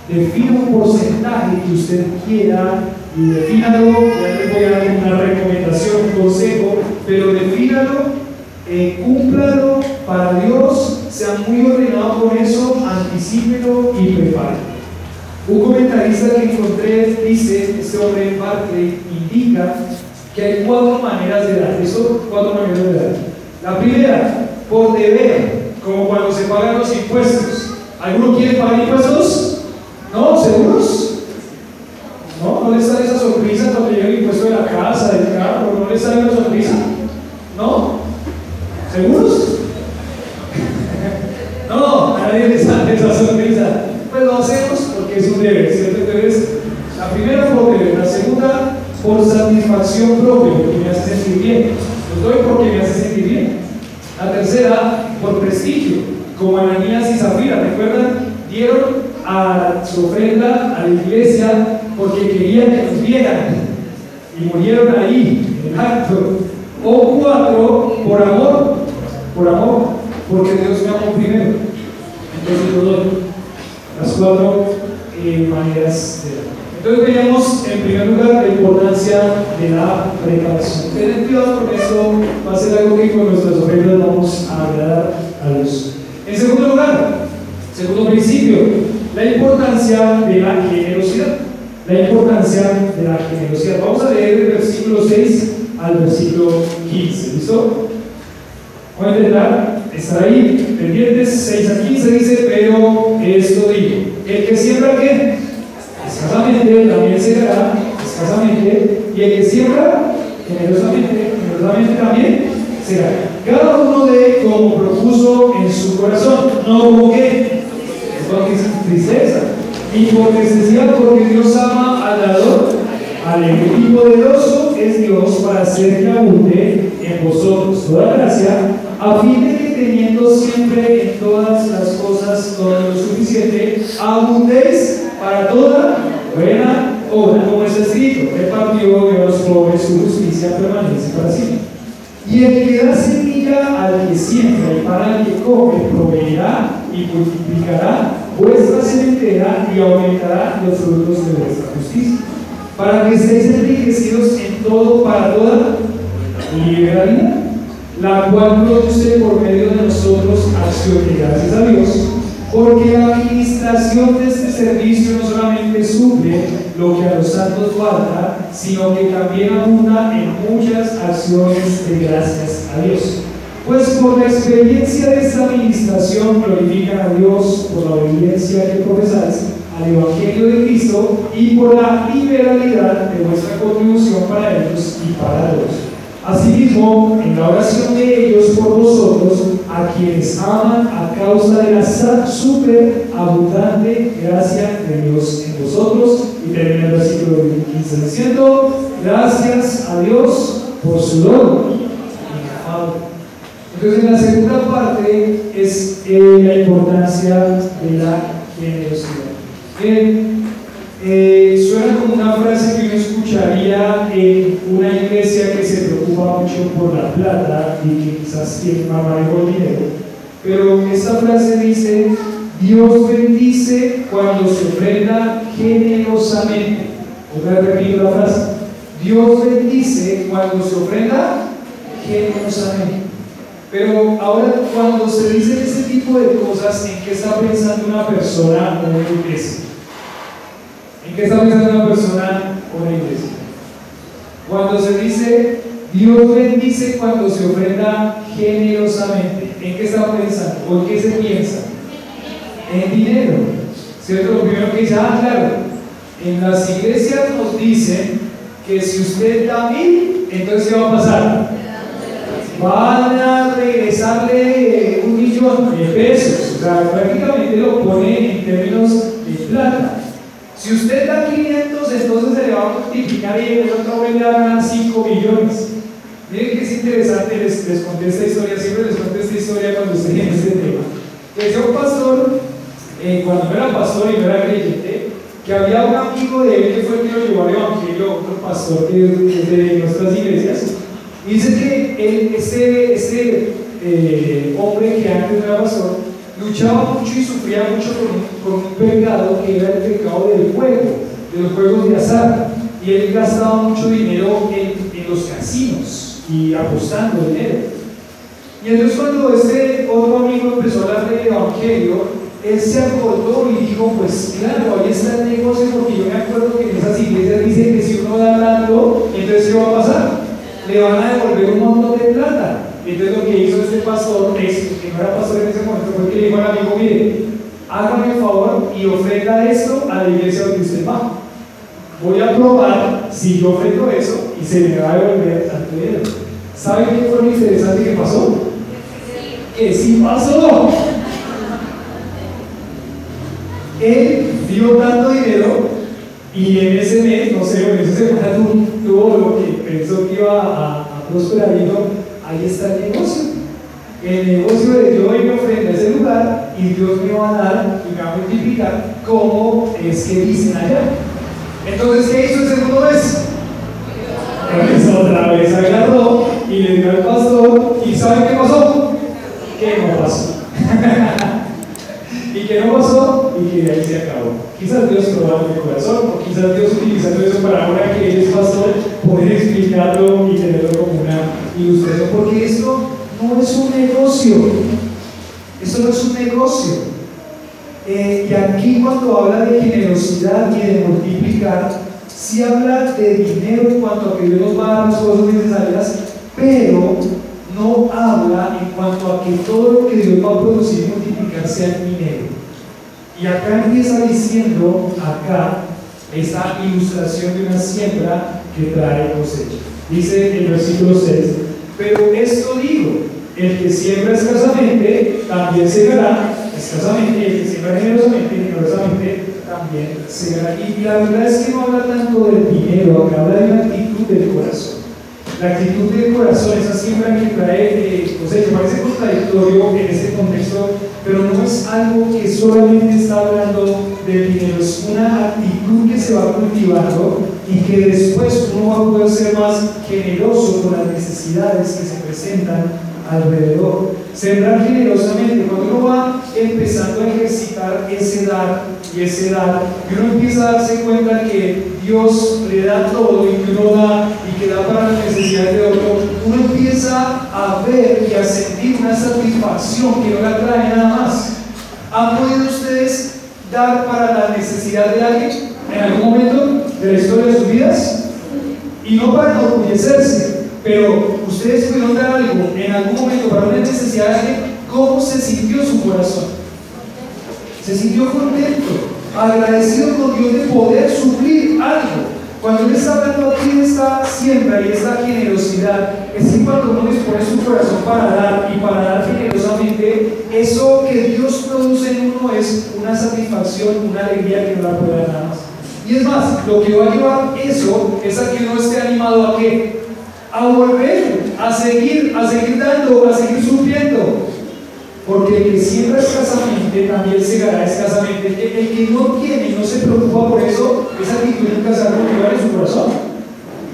Defina un porcentaje que usted quiera y defínalo. Ya les voy a dar una recomendación, un consejo, pero defínalo, cúmplalo para Dios, sea muy ordenado con eso, anticípelo y prepárelo. Un comentarista que encontré dice, este hombre Barclay indica que hay 4 maneras de dar. Eso, 4 maneras de dar. La primera, por deber, como cuando se pagan los impuestos. ¿Alguno quiere pagar impuestos? ¿No? ¿Seguros? ¿No les sale esa sorpresa cuando llega el impuesto de la casa, del carro? ¿No les sale una sorpresa? ¿No? ¿Seguros? No, a nadie le sale esa sorpresa. Pues lo hacemos porque es un deber, ¿cierto? Entonces, la primera por deber, la segunda por satisfacción propia, porque me hace sentir bien. Lo doy porque me hace sentir bien. La tercera, por prestigio, como Ananías y Zafira, ¿recuerdan? Dieron a su ofrenda a la iglesia porque querían que los vieran y murieron ahí, en el acto. O 4, por amor, porque Dios me amó primero. Entonces lo doy. Las 4 maneras de dar. Entonces veamos en primer lugar la importancia de la preparación. Tener cuidado con eso, va a ser algo que con nuestras ofrendas vamos a agradar a Dios. En segundo lugar, segundo principio, la importancia de la generosidad. la importancia de la generosidad. Vamos a leer el versículo 6 al versículo 15, ¿listo? Voy a intentar estar ahí, pendientes. 6 a 15 dice: pero esto digo, el que siembra, ¿qué? Escasamente, también segará escasamente, y el que siembra generosamente, generosamente también segará. Cada uno de como propuso en su corazón, no como que, con tristeza, y por necesidad, porque Dios ama al dador alegre, y poderoso es Dios para hacer que abunde en vosotros toda gracia, a fin de que teniendo siempre en todas las cosas todo lo suficiente, abundéis para toda buena obra, como está escrito: repartió de los pobres, su justicia permanece para siempre. Y el que da semilla al que siembra y para el que come, proveerá y multiplicará vuestra sementera y aumentará los frutos de vuestra justicia, para que estéis enriquecidos en todo para toda liberalidad, la cual produce por medio de nosotros acción de gracias a Dios, porque la administración de este servicio no solamente suple lo que a los santos falta, sino que también abunda en muchas acciones de gracias a Dios. Pues por la experiencia de esta administración glorifican a Dios por la obediencia que profesáis al Evangelio de Cristo y por la liberalidad de vuestra contribución para ellos y para Dios. Asimismo, en la oración de ellos por vosotros, a quienes aman a causa de la superabundante gracia de Dios en vosotros. Y termina el versículo 15 diciendo: gracias a Dios por su don. Entonces, en la segunda parte es la importancia de la generosidad. Suena como una frase que uno escucharía en una iglesia que se preocupa mucho por la plata y que quizás tiene más manejo del dinero, pero esta frase dice: Dios bendice cuando se ofrenda generosamente. Otra vez repito la frase: Dios bendice cuando se ofrenda generosamente. Pero ahora, cuando se dicen ese tipo de cosas, ¿en qué está pensando una persona o una iglesia? ¿En qué está pensando una persona o una iglesia? Cuando se dice Dios bendice cuando se ofrenda generosamente, ¿en qué está pensando? ¿O en qué se piensa? En dinero, ¿cierto? Lo primero que dice: claro, en las iglesias nos dicen que si usted da 1000, entonces ¿qué va a pasar? Van a regresarle 1.000.000 de pesos. O sea, prácticamente lo pone en términos de plata. Si usted da 500, entonces se le va a multiplicar y el otro vez le va a ganar 5 millones. Miren que es interesante, les conté esta historia, siempre les conté esta historia cuando estoy en este tema. Decía un pastor, cuando no era pastor y no era creyente, que había un amigo de él que fue el que lo llevó al evangelio, otro pastor que es de nuestras iglesias. Y dice que este hombre que antes no era pastor luchaba mucho y sufría mucho con un pecado que era el pecado del juego, de los juegos de azar. Y él gastaba mucho dinero en los casinos y apostando dinero. Y entonces, cuando este otro amigo empezó a hablar del evangelio, él se acordó y dijo: pues claro, ahí está el negocio, porque yo me acuerdo que en esas iglesias dicen que si uno da algo, entonces ¿qué va a pasar? Le van a devolver un montón de plata. Entonces lo que hizo este pastor, que no era pastor en ese momento, fue que le dijo al amigo: mire, hágame el favor y ofrenda esto a la iglesia donde usted va. Voy a probar si yo ofrendo eso y se me va a devolver tanto dinero. ¿Saben qué fue lo interesante que pasó? Que sí pasó. Él dio tanto dinero y en ese mes, no sé, en esa semana tuvo lo que pensó que iba a prosperar y dijo: ahí está el negocio. El negocio de yo doy mi ofrenda a ese lugar y Dios me va a dar y me va a multiplicar, como es que dicen allá. Entonces, ¿qué hizo el segundo mes? Pues otra vez agarró y le dio al pastor. ¿Y saben qué pasó? Que no pasó. Y que no pasó y que de ahí se acabó. Quizás Dios probando el corazón, o quizás Dios utilizando eso para ahora que él es pastor, poder explicarlo y tenerlo como una ilustración, porque esto no es un negocio. Esto no es un negocio. ¿Y a qué aquí cuando habla de generosidad y de multiplicar, sí habla de dinero en cuanto a que Dios nos va a dar las cosas necesarias, pero no habla en cuanto a que todo lo que Dios va a producir y multiplicar sea dinero. Y acá empieza diciendo, acá, esa ilustración de una siembra que trae cosecha. Dice el versículo 6, pero esto digo, el que siembra escasamente, también segará escasamente, y el que siembra generosamente, también segará. Y la verdad es que no habla tanto del dinero, acá habla de la actitud del corazón. La actitud del corazón, esa siembra que trae cosecha, parece contradictorio en este contexto, pero no es algo que solamente está hablando del dinero, es una actitud que se va cultivando y que después uno va a poder ser más generoso con las necesidades que se presentan alrededor. Sembrar generosamente, cuando uno va empezando a ejercitar ese dar y ese dar, y uno empieza a darse cuenta que Dios le da todo y que uno da y que da para las necesidades de otro, uno empieza a ver y a sentir una satisfacción que no la trae nada más. ¿Han podido ustedes dar para la necesidad de alguien en algún momento de la historia de sus vidas? Y no para enorgullecerse, pero ustedes pudieron dar algo en algún momento para una necesidad de alguien. ¿Cómo se sintió su corazón? Se sintió contento, agradecido con Dios de poder suplir algo. Cuando Él está hablando aquí de esta siembra y esta generosidad, es que cuando uno dispone su corazón para dar y para dar generosamente, eso que Dios produce en uno es una satisfacción, una alegría que no la puede dar nada más. Y es más, lo que va a llevar eso es a que uno esté animado a ¿qué? A volver, a seguir dando, a seguir supliendo. Porque el que siembra escasamente también segará escasamente. El que no tiene y no se preocupa por eso, esa actitud nunca se va a cultivar en su corazón.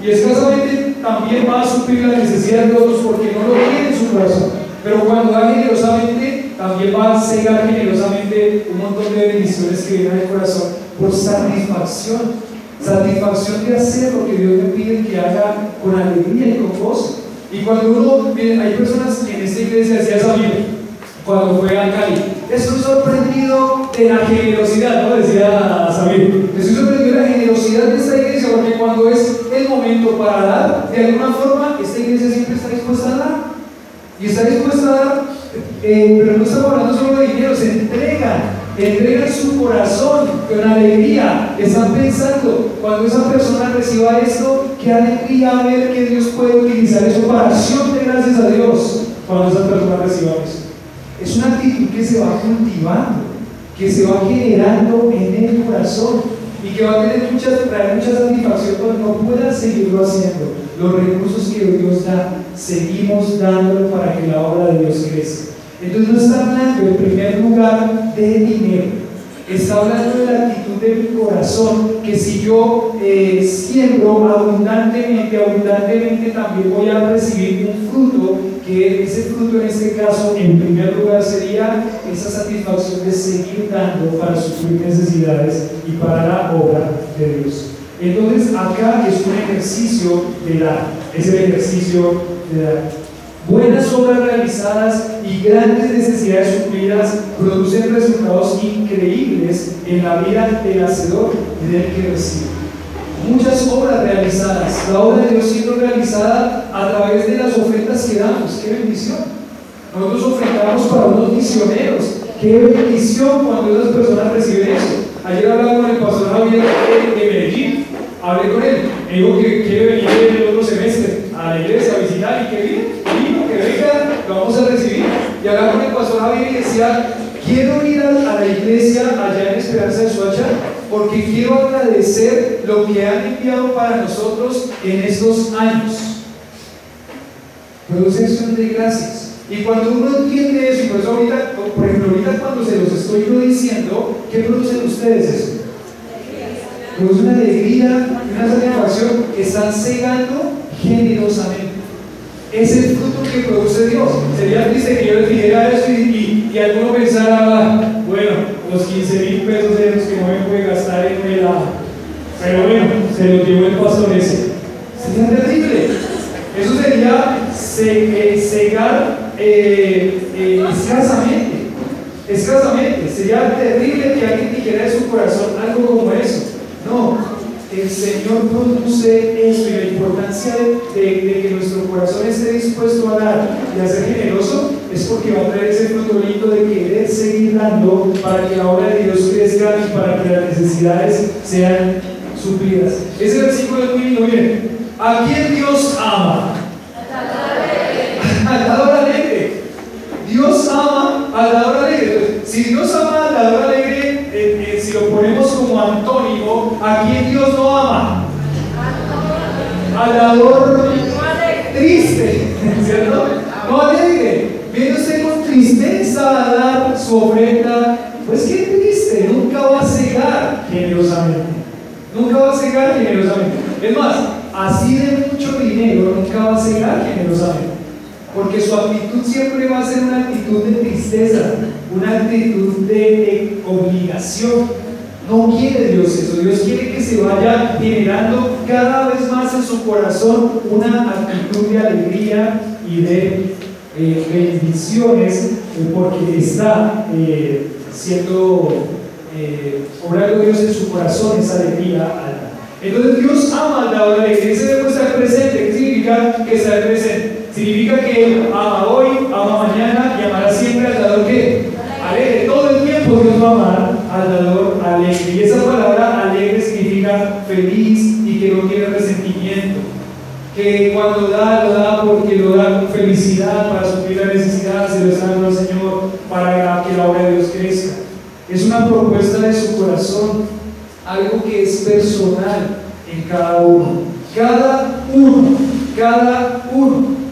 Y escasamente también va a suplir la necesidad de otros porque no lo tiene en su corazón. Pero cuando da generosamente, también va a cegar generosamente un montón de bendiciones que vienen del corazón por satisfacción. Satisfacción de hacer lo que Dios me pide que haga con alegría y con gozo. Y cuando uno, miren, hay personas en esta iglesia, decía Samir, cuando fue a Cali, estoy sorprendido de la generosidad, ¿no? Decía Samir, estoy sorprendido de la generosidad de esta iglesia, porque cuando es el momento para dar, de alguna forma, esta iglesia siempre está dispuesta a dar. Y está dispuesta a dar, pero no estamos hablando solo de dinero, se entregan su corazón con alegría. Están pensando, cuando esa persona reciba esto, qué alegría ver que Dios puede utilizar eso para acción de gracias a Dios cuando esa persona reciba eso. Es una actitud que se va cultivando, que se va generando en el corazón y que va a traer mucha satisfacción cuando no pueda seguirlo haciendo. Los recursos que Dios da, seguimos dándolo para que la obra de Dios crezca. Entonces no está hablando en primer lugar de dinero, está hablando de la actitud de mi corazón, que si yo siembro abundantemente también voy a recibir un fruto, que ese fruto en este caso en primer lugar sería esa satisfacción de seguir dando para suplir necesidades y para la obra de Dios. Entonces acá es un ejercicio de dar, es el ejercicio de dar. Buenas obras realizadas y grandes necesidades suplidas producen resultados increíbles en la vida del hacedor y del que recibe. Muchas obras realizadas, la obra de Dios siendo realizada a través de las ofrendas que damos. ¡Qué bendición! Nosotros ofrendamos para unos misioneros. ¡Qué bendición cuando esas personas reciben eso! Ayer hablaba con el pastor Javier de Medellín, hablé con él, me dijo que quiere venir el otro semestre a la iglesia a visitar y que vino, que venga, lo vamos a recibir. Y hablaba con el pastor Javier y decía, quiero ir a la iglesia allá en Esperanza de Soacha porque quiero agradecer lo que han enviado para nosotros en estos años. Produce acción de gracias. Y cuando uno entiende eso, y por eso ahorita, por ejemplo, ahorita cuando se los estoy yo diciendo, ¿qué producen ustedes eso? Produce una alegría, una satisfacción, están cegando generosamente. Es el fruto que produce Dios. Sería triste que yo les dijera eso y alguno pensara, bueno, los 15,000 pesos de los que no me puede gastar en el helado. Pero bueno, se los llevó el pastor ese. Sería terrible. Eso sería cegar escasamente. Escasamente. Sería terrible que alguien dijera de su corazón algo como eso. No, el Señor produce eso, y la importancia de que nuestro corazón esté dispuesto a dar y a ser generoso es porque va a traer ese fruto lindo de querer seguir dando para que la obra de Dios crezca y para que las necesidades sean suplidas. Ese versículo es muy lindo. Miren, ¿a quién Dios ama? Al dador alegre. Dios ama al dador alegre. Si Dios ama al dador alegre, si lo ponemos como antónimo, ¿a quién Dios no ama? Al dador triste, ¿cierto? No alegre. Viene usted con tristeza a dar su ofrenda, pues qué triste, nunca va a cegar generosamente. Nunca va a cegar generosamente. Es más, así de mucho dinero nunca va a cegar generosamente. Porque su actitud siempre va a ser una actitud de tristeza, una actitud de obligación. No quiere Dios eso. Dios quiere que se vaya generando cada vez más en su corazón una actitud de alegría y de bendiciones, porque está obrando Dios en su corazón esa alegría alta. Entonces Dios ama al dador alegre. Ese debe estar presente. ¿Qué significa que está presente? Significa que Él ama hoy, ama mañana y amará siempre al dador ¿qué? Alegre. Todo el tiempo Dios va a amar al dador alegre. Y esa palabra alegre significa feliz y que no tiene resentimiento. Que cuando da, lo da porque lo da con felicidad para suplir la necesidad, se lo está dando al Señor para que la obra de Dios crezca. Es una propuesta de su corazón, algo que es personal en cada uno. Cada uno.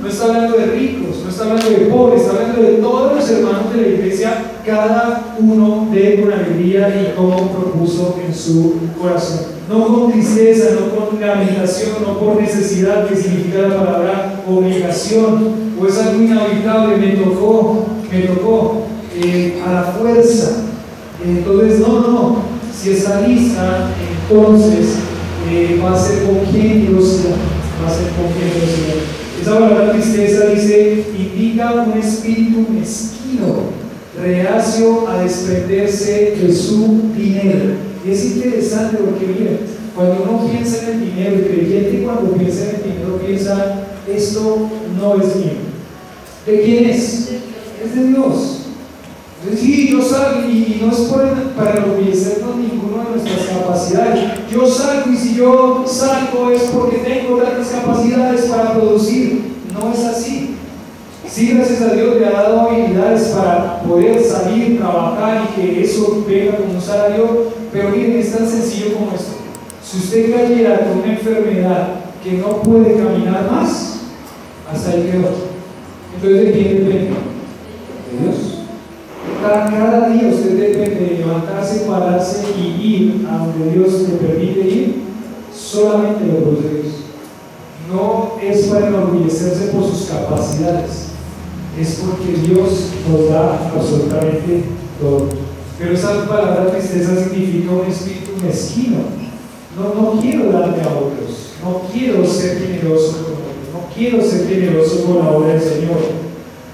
No está hablando de ricos, no está hablando de pobres, está hablando de todos los hermanos de la iglesia. Cada uno de con alegría y como propuso en su corazón. No con tristeza, no con lamentación, no por necesidad, que significa la palabra obligación, o es algo inhabitable, me tocó a la fuerza. Entonces, no. Si está lista, entonces va a ser con quien Dios sea. Esa palabra tristeza indica un espíritu mezquino, reacio a desprenderse de su dinero. Y es interesante porque miren, cuando uno piensa en el dinero, el creyente cuando piensa en el dinero piensa, esto no es mío. ¿De quién es? Es de Dios. Sí, yo salgo, y no es para enorgullecernos ninguno de nuestras capacidades. Yo salgo, y si yo salgo es porque tengo tantas capacidades para producir. No es así. Sí, gracias a Dios le ha dado habilidades para poder salir, trabajar y que eso venga como un salario. Pero miren, es tan sencillo como esto. Si usted cayera con una enfermedad que no puede caminar más, hasta ahí quedó. Entonces, ¿de quién depende? De Dios. Cada día usted debe de levantarse, pararse y ir a donde Dios le permite ir. Solamente lo produce Dios. No es para enorgullecerse por sus capacidades, es porque Dios nos da absolutamente todo. Pero esa palabra tristeza significa un espíritu mezquino. No quiero darme a otros, no quiero ser generoso con otros, no quiero ser generoso con la obra del Señor.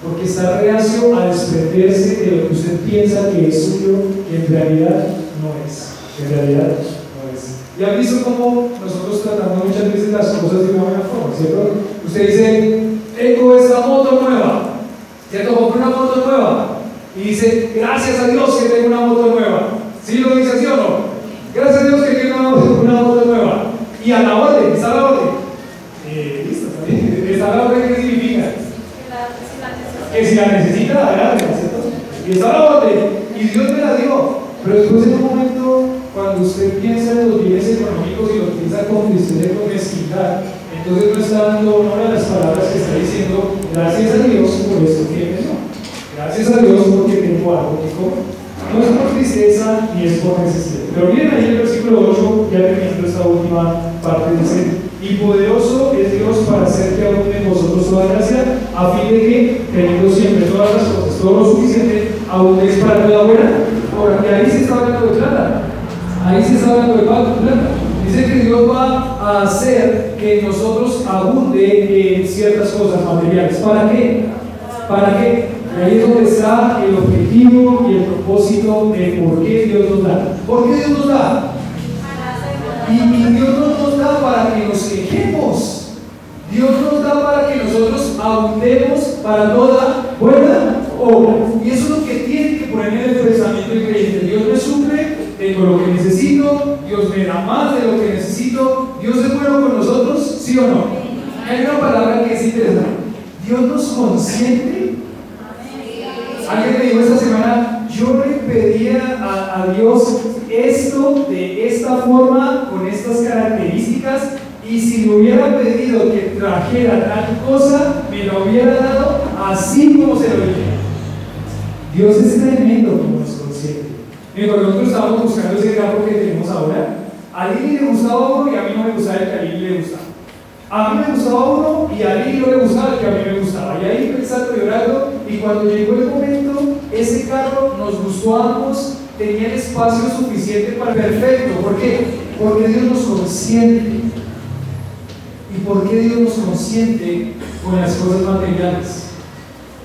Porque está reacio a desprenderse de lo que usted piensa que es suyo y en realidad no es. Y han visto cómo nosotros tratamos muchas veces las cosas de una buena forma, ¿cierto? Usted dice, tengo esta moto nueva, ¿cierto? Compré una moto nueva. Y dice, gracias a Dios que tengo una moto nueva. ¿Sí lo dice así o no? Gracias a Dios que tengo una moto nueva. Y a la orden, está la orden. Listo, está la orden, ¿qué significa? Que si la necesita, adelante, ¿cierto? Y está la orden, y Dios me la dio. Pero después en un momento, cuando usted piensa en los bienes económicos y los piensa con tristeza y con mezquindad, entonces no está dando honor a las palabras que está diciendo, gracias a Dios por esto que me dio. Gracias a Dios porque tengo algo que comer. No es por tristeza ni es por necesidad. Pero miren ahí el versículo 8, ya terminando esta última parte, dice, y poderoso es Dios para hacer que abunde en vosotros toda gracia, a fin de que, teniendo siempre todas las cosas, todo lo suficiente, abundéis para toda buena. Ahora, que ahí se está hablando de plata, ahí se está hablando de plata. Dice que Dios va a hacer que nosotros abunde en ciertas cosas materiales. ¿Para qué? ¿Para qué? Y ahí es donde está el objetivo y el propósito de por qué Dios nos da. ¿Por qué Dios nos da? Y Dios no nos da para que nos quejemos. Dios nos da para que nosotros abundemos para toda buena obra. Y eso es lo que tiene que poner en el pensamiento del creyente. Dios me suple, tengo lo que necesito, Dios me da más de lo que necesito. Dios es bueno con nosotros, ¿sí o no? Hay una palabra que es interesante. Dios nos consiente. Alguien me dijo esta semana, yo le pedía a Dios esto de esta forma, con estas características, y si le hubiera pedido que trajera tal cosa, me lo hubiera dado así como se lo dije. Dios es tremendo como nos consiente. Cuando nosotros estábamos buscando ese carro que tenemos ahora, a Lili le gustaba uno y a mí no me gustaba el que a Lili le gustaba. A mí me gustaba uno y a Lili no le gustaba el que a mí me gustaba. Y ahí pensando y orando, y cuando llegó el momento, ese carro nos gustó a ambos, tenía el espacio suficiente para perfecto. ¿Por qué? Porque Dios nos consiente. ¿Y por qué Dios nos consiente con las cosas materiales?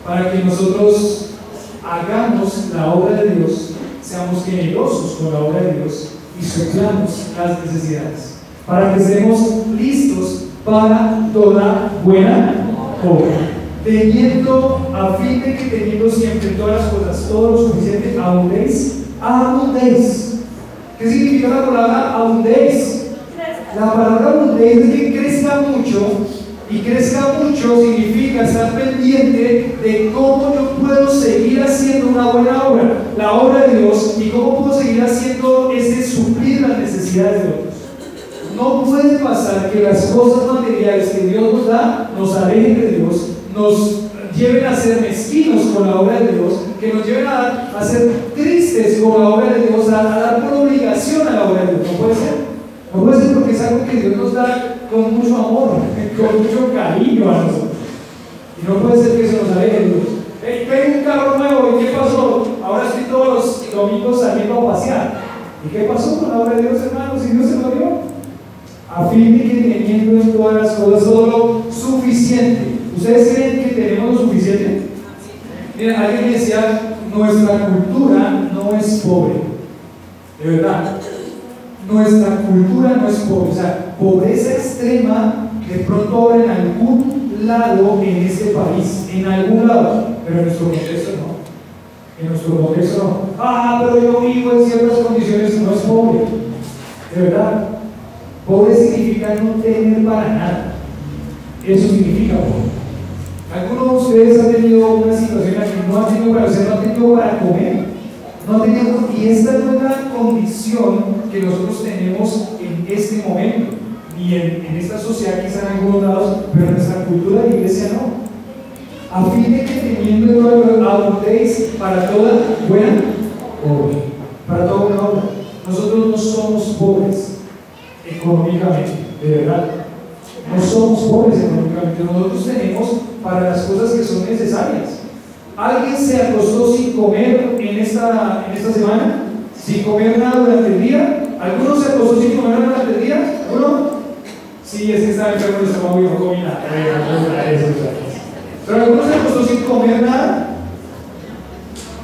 Para que nosotros hagamos la obra de Dios, seamos generosos con la obra de Dios y suplamos las necesidades, para que estemos listos para toda buena obra, teniendo a fin de que teniendo siempre todas las cosas, todo lo suficiente, abundéis. ¿Qué significa la palabra abundéis? La palabra abundéis es que crezca mucho, y crezca mucho significa estar pendiente de cómo yo puedo seguir haciendo una buena obra, la obra de Dios, y cómo puedo seguir haciendo suplir las necesidades de otros. No puede pasar que las cosas materiales que Dios nos da nos alejen de Dios, nos lleven a ser mezquinos con la obra de Dios, que nos lleven a ser tristes con la obra de Dios, a dar por obligación a la obra de Dios. No puede ser. No puede ser, porque es algo que Dios nos da con mucho amor, con mucho cariño a nosotros. Y no puede ser que se nos aleje de Dios. Hey, tengo un carro nuevo, ¿y qué pasó? Ahora estoy todos los domingos saliendo a pasear. ¿Y qué pasó con la obra de Dios, hermanos? ¿Y Dios se lo dio? A fin de que teniendo en todas las cosas todo lo suficiente. ¿Ustedes creen que tenemos lo suficiente? Miren, alguien me decía, nuestra cultura no es pobre. De verdad. Nuestra cultura no es pobre. O sea, pobreza extrema de pronto ahora en algún lado en este país, en algún lado, pero en nuestro contexto no. En nuestro contexto no. Pero yo vivo en ciertas condiciones, no es pobre. De verdad. Pobre significa no tener para nada. Eso significa pobre. Algunos de ustedes han tenido una situación en la que no han tenido para hacer, no han tenido para comer, no han tenido, y esta no es la condición que nosotros tenemos en este momento, ni en esta sociedad, quizá en algunos lados, pero en nuestra cultura de iglesia no. A fin de que teniendo abundéis para toda buena obra, para toda buena obra. Nosotros no somos pobres económicamente, de verdad. No somos pobres económicamente, nosotros tenemos para las cosas que son necesarias. ¿Alguien se acostó sin comer en esta semana? ¿Sin comer nada durante el día? ¿Alguno se acostó sin comer nada durante el día? ¿Uno? Sí, es que estaba enfermo de estómago y no comí nada. Pero ¿alguno se acostó sin comer nada?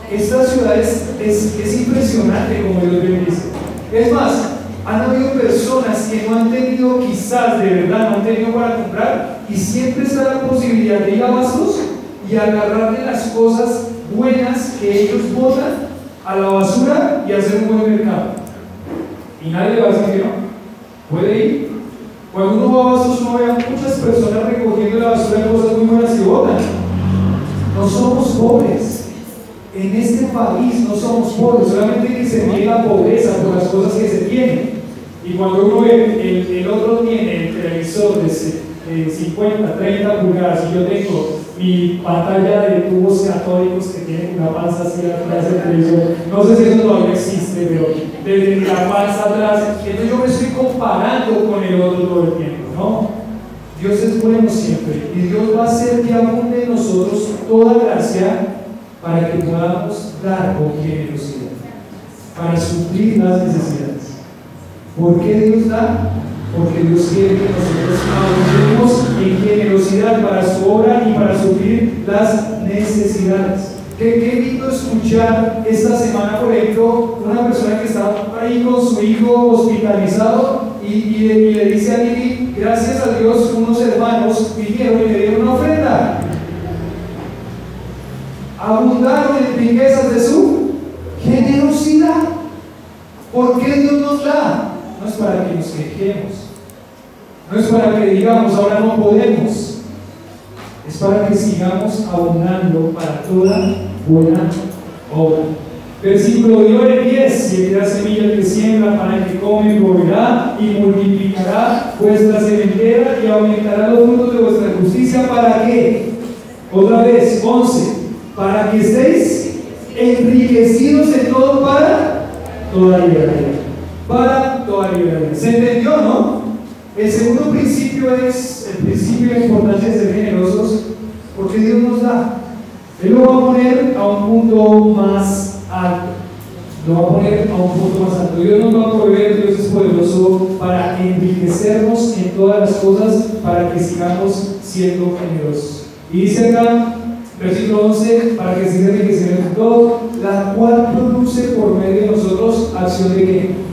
Esta ciudad es impresionante como Dios bendice. Es más, han habido personas que no han tenido, quizás de verdad, no han tenido para comprar, y siempre está la posibilidad de ir a Bastos y agarrarle las cosas buenas que ellos botan a la basura y hacer un buen mercado. Y nadie le va a decir que no. Puede ir. Cuando uno va a Bastos, uno ve a muchas personas recogiendo la basura de cosas muy buenas que botan. No somos pobres. En este país no somos pobres, solamente que se ve la pobreza por las cosas que se tienen. Y cuando uno ve, el otro tiene el televisor de 50, 30 pulgadas, y yo tengo mi pantalla de tubos catódicos que tienen una panza así atrás del televisor. No sé si eso todavía existe, pero desde la panza atrás, entonces yo me estoy comparando con el otro todo el tiempo, ¿no? Dios es bueno siempre, y Dios va a hacer que abunde en nosotros toda gracia para que podamos dar con generosidad, para suplir las necesidades. ¿Por qué Dios da? Porque Dios quiere que nosotros abundemos en generosidad para su obra y para suplir las necesidades. Qué lindo escuchar esta semana, por ejemplo, una persona que está ahí con su hijo hospitalizado y le dice a Lili, gracias a Dios, unos hermanos vinieron y le dieron una ofrenda. Abundaron en riquezas de su generosidad. ¿Por qué Dios nos da? No es para que nos quejemos, no es para que digamos ahora no podemos, es para que sigamos abundando para toda buena obra. Versículo 10: y el da semilla al que siembra, para el que come, proveerá y multiplicará vuestra sementera y aumentará los frutos de vuestra justicia. ¿Para qué? Otra vez, 11: para que estéis enriquecidos en todo para toda libertad. Para toda libertad. ¿Se entendió, no? El segundo principio es el principio de importancia de ser generosos, porque Dios nos da. Él lo va a poner a un punto más alto. Lo va a poner a un punto más alto. Dios nos va a proveer, Dios es poderoso para enriquecernos en todas las cosas, para que sigamos siendo generosos. Y dice acá, versículo 11, para que sigan enriqueciendo en todo, la cual produce por medio de nosotros acción de qué.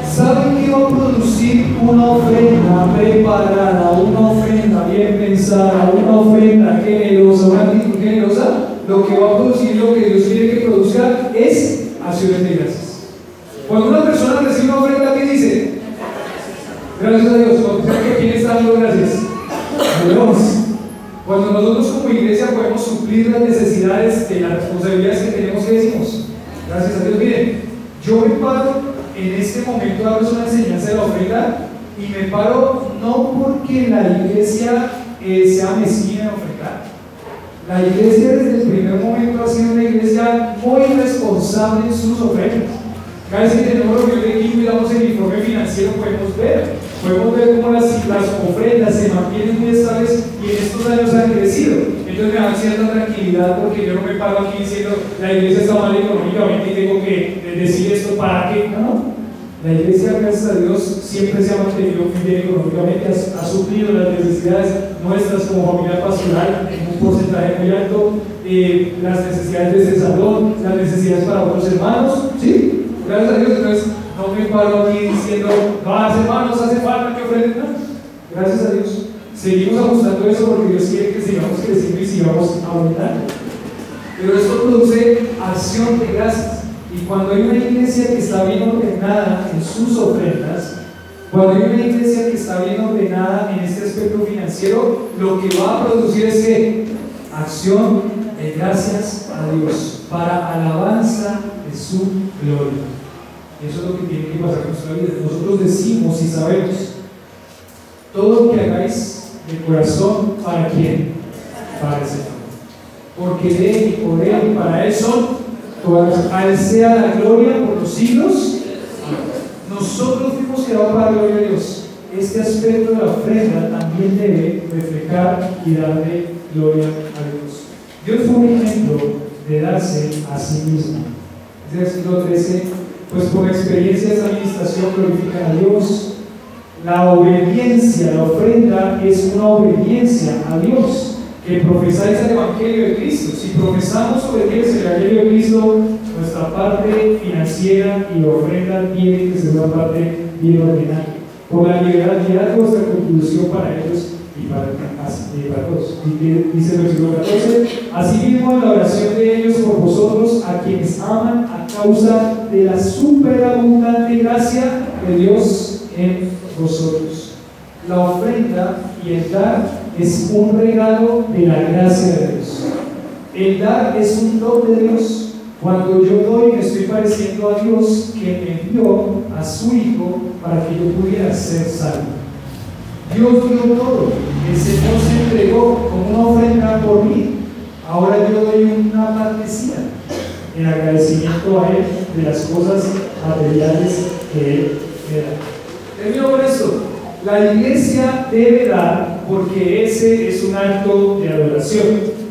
¿Saben qué va a producir una ofrenda preparada, una ofrenda bien pensada, una ofrenda generosa, una actitud generosa? Lo que va a producir, lo que Dios quiere que produzca es acciones de gracias. Cuando una persona recibe una ofrenda, ¿qué dice? Gracias a Dios. ¿Quién está dando gracias? Dios. Cuando nosotros como iglesia podemos suplir las necesidades de las responsabilidades que tenemos, ¿qué decimos? Gracias a Dios. Miren, yo me paro en este momento a darles una enseñanza de la ofrenda y me paro no porque la iglesia sea mezquina en ofrendar. La iglesia desde el primer momento ha sido una iglesia muy responsable en sus ofrendas. Cada vez que tenemos reunión de equipo y damos el informe financiero podemos ver cómo las ofrendas se mantienen muy estables y en estos años han crecido. Entonces me da cierta tranquilidad porque yo no me paro aquí diciendo la iglesia está mal económicamente y tengo que decir esto para qué. No. La iglesia, gracias a Dios, siempre se ha mantenido muy bien económicamente, ha suplido las necesidades nuestras como familia pastoral en un porcentaje muy alto, las necesidades de ese salón, las necesidades para otros hermanos, ¿sí? Gracias a Dios. Entonces no me paro aquí diciendo, no, hermanos, hace falta que ofrenden. Gracias a Dios. Seguimos ajustando eso porque Dios quiere que sigamos creciendo y sigamos aumentando. Pero esto produce acción de gracias. Y cuando hay una iglesia que está bien ordenada en sus ofrendas, cuando hay una iglesia que está bien ordenada en este aspecto financiero, lo que va a producir es que acción de gracias a Dios para alabanza de su gloria. Eso es lo que tiene que pasar con nuestra vida. Nosotros decimos y sabemos todo lo que hagáis de corazón, ¿para quién? Para el Señor. Porque de Él y por Él y para Él son todas. A Él sea la gloria por los siglos. Nosotros fuimos creados para la gloria de Dios. Este aspecto de la ofrenda también debe reflejar y darle gloria a Dios. Dios fue un ejemplo de darse a sí mismo. Es el versículo 13. Pues por experiencia de esa administración glorifican a Dios. La obediencia, la ofrenda es una obediencia a Dios. Que profesáis el Evangelio de Cristo. Si profesamos obediencia al Evangelio de Cristo, nuestra parte financiera y la ofrenda tiene que ser una parte bien ordenada. Por la liberalidad de vuestra contribución para ellos y para todos. Dice el versículo 14: asimismo en la oración de ellos por vosotros, a quienes aman a causa de la superabundante gracia de Dios en vosotros. La ofrenda y el dar es un regalo de la gracia de Dios. El dar es un don de Dios. Cuando yo doy, me estoy pareciendo a Dios, que me envió a su Hijo para que yo pudiera ser salvo. Dios dio todo. El Señor se entregó como una ofrenda por mí. Ahora yo doy una partecita en agradecimiento a Él de las cosas materiales que Él me da. Termino con esto. La iglesia debe dar porque ese es un acto de adoración.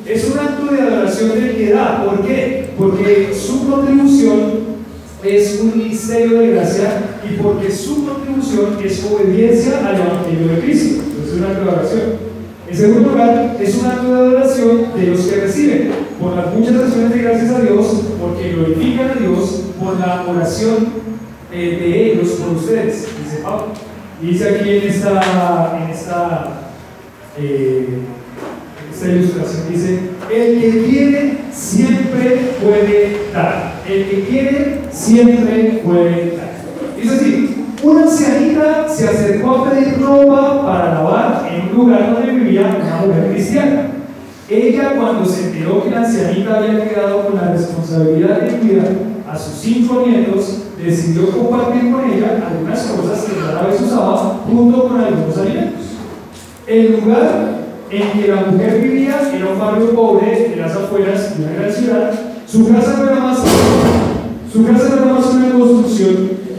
Es un acto de adoración del que da. ¿Por qué? Porque su contribución es un ministerio de gracia y porque su contribución es obediencia al Evangelio de Cristo. Entonces es un acto de adoración. En segundo lugar, es un acto de adoración de los que reciben, por las muchas acciones de gracias a Dios, porque glorifican a Dios por la oración de ellos por ustedes, dice Pablo. Y dice aquí en esta ilustración, dice: el que quiere siempre puede dar. El que quiere siempre puede dar. Dice así: una ancianita se acercó a pedir ropa para lavar en un lugar donde vivía una mujer cristiana. Ella, cuando se enteró que la ancianita había quedado con la responsabilidad de cuidar a sus 5 nietos, decidió compartir con ella algunas cosas que rara vez usaba, junto con algunos alimentos. El lugar en que la mujer vivía era un barrio pobre de las afueras de una gran ciudad. Su casa no era más una construcción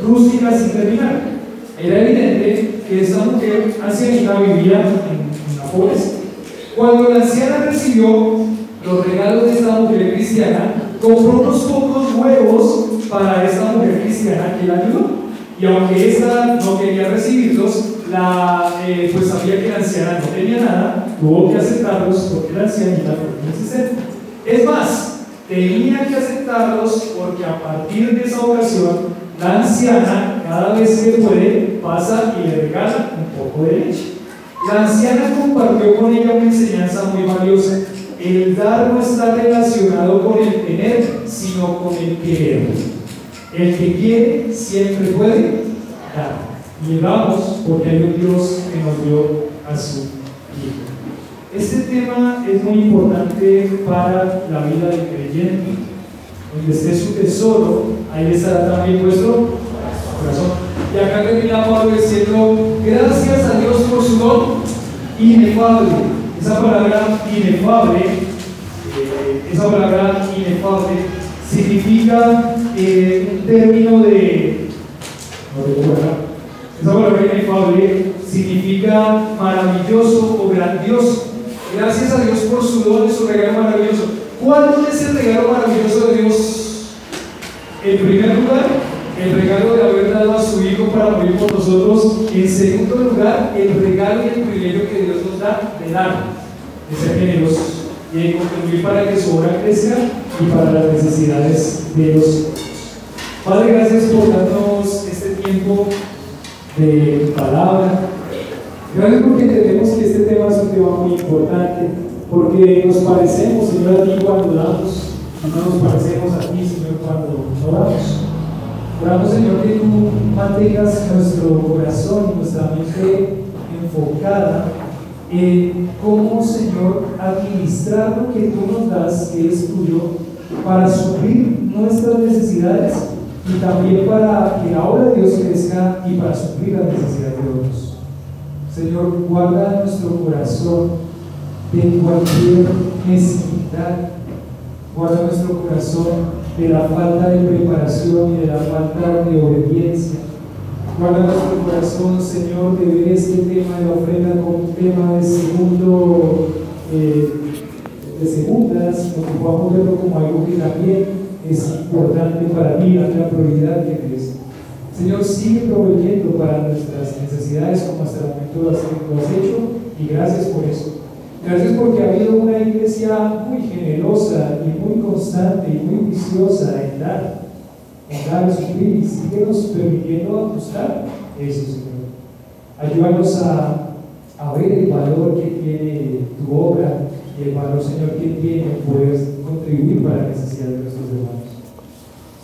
rústica sin terminar. Era evidente que esta mujer ancianita vivía en la pobreza. Cuando la anciana recibió los regalos de esta mujer cristiana, compró unos pocos huevos para esta mujer cristiana que la ayudó. Y aunque esta no quería recibirlos, pues sabía que la anciana no tenía nada, tuvo que aceptarlos porque la ancianita no existía. Es más, tenía que aceptarlos porque a partir de esa ocasión, la anciana, cada vez que puede, pasa y le regala un poco de leche. La anciana compartió con ella una enseñanza muy valiosa. El dar no está relacionado con el tener, sino con el querer. El que quiere siempre puede dar. Y damos porque hay un Dios que nos dio a su Hijo. Este tema es muy importante para la vida del creyente. Donde esté su tesoro, ahí estará también vuestro corazón. Y acá termina Pablo diciendo: gracias a Dios por su don inefable. Esa palabra inefable significa un término de... Esa palabra inefable significa maravilloso o grandioso. Gracias a Dios por su don y su regalo maravilloso. ¿Cuál es el regalo maravilloso de Dios? En primer lugar, el regalo de haber dado a su Hijo para morir por nosotros. En segundo lugar, el regalo y el privilegio que Dios nos da de dar, de ser generosos y de contribuir para que su obra crezca y para las necesidades de los otros. Padre, gracias por darnos este tiempo de palabra. Gracias porque entendemos que este tema es un tema muy importante, porque nos parecemos, Señor, a ti cuando damos, y no nos parecemos a ti, Señor, cuando oramos. Oramos, Señor, que tú mantengas nuestro corazón y nuestra mente enfocada en cómo, Señor, administrar lo que tú nos das, que es tuyo, para suplir nuestras necesidades y también para que la obra de Dios crezca y para suplir las necesidades de otros. Señor, guarda nuestro corazón de cualquier necesidad. Guarda nuestro corazón de la falta de preparación y de la falta de obediencia. Guarda nuestro corazón, Señor, de ver este tema de la ofrenda como un tema de segundas, o que podamos verlo como algo que también es importante para ti, la prioridad que tienes. Señor, sigue proveyendo para nuestras necesidades como hasta el momento lo has hecho, y gracias por eso. Gracias porque ha habido una iglesia muy generosa y muy constante y muy viciosa en dar, suplir, y síguenos permitiendo ajustar eso, Señor. Ayúdanos a ver el valor que tiene tu obra y el valor, Señor, que tiene poder contribuir para la necesidad de nuestros hermanos.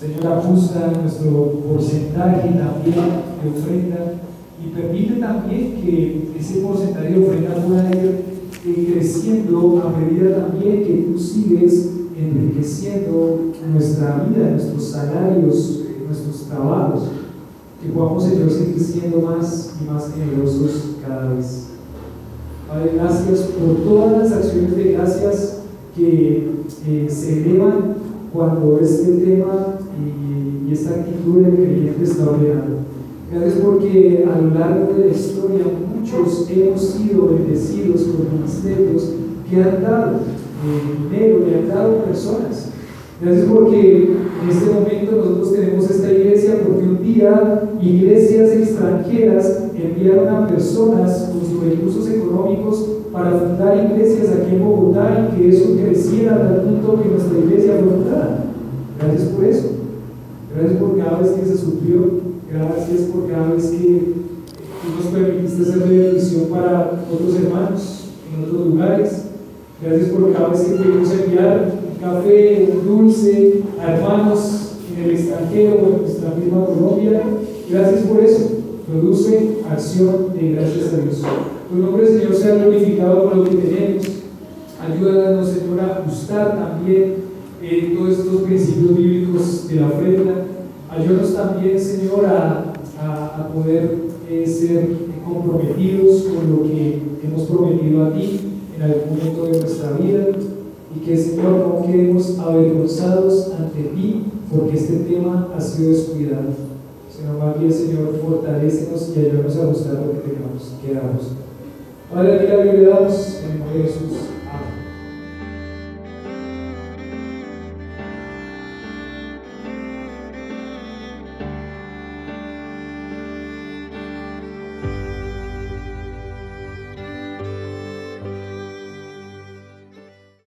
Señor, ajusta nuestro porcentaje también de ofrenda y permite también que ese porcentaje de ofrenda pueda ir creciendo a medida también que tú sigues enriqueciendo nuestra vida, nuestros salarios, nuestros trabajos, que podamos, Señor, seguir siendo más y más generosos cada vez. Padre, gracias por todas las acciones de gracias que se elevan cuando este tema y esta actitud del creyente está ordenado. Gracias porque a lo largo de la historia muchos hemos sido bendecidos por ministerios que han dado dinero, le han dado personas. Gracias porque en este momento nosotros tenemos esta iglesia, porque un día iglesias extranjeras enviaron a personas con sus recursos económicos para fundar iglesias aquí en Bogotá y que eso creciera al punto que nuestra iglesia fue fundada. Gracias por eso. Gracias por cada vez que se suplió. Gracias por cada vez que tú nos permitiste ser de bendición para otros hermanos en otros lugares. Gracias por cada vez que pudimos enviar un café, un dulce a hermanos en el extranjero o en nuestra misma Colombia. Gracias por eso. Produce acción de gracias a Dios. Tu nombre, Señor, sea glorificado por lo que tenemos. Ayúdanos, Señor, a ajustar también todos estos principios bíblicos de la ofrenda. Ayúdanos también, Señor, a poder ser comprometidos con lo que hemos prometido a ti en algún momento de nuestra vida, y que, Señor, no quedemos avergonzados ante ti porque este tema ha sido descuidado. Señor, más bien, Señor, fortalécenos y ayúdanos a ajustar lo que tengamos que darnos. Padre, a ti la gloria le damos en el nombre de Jesús.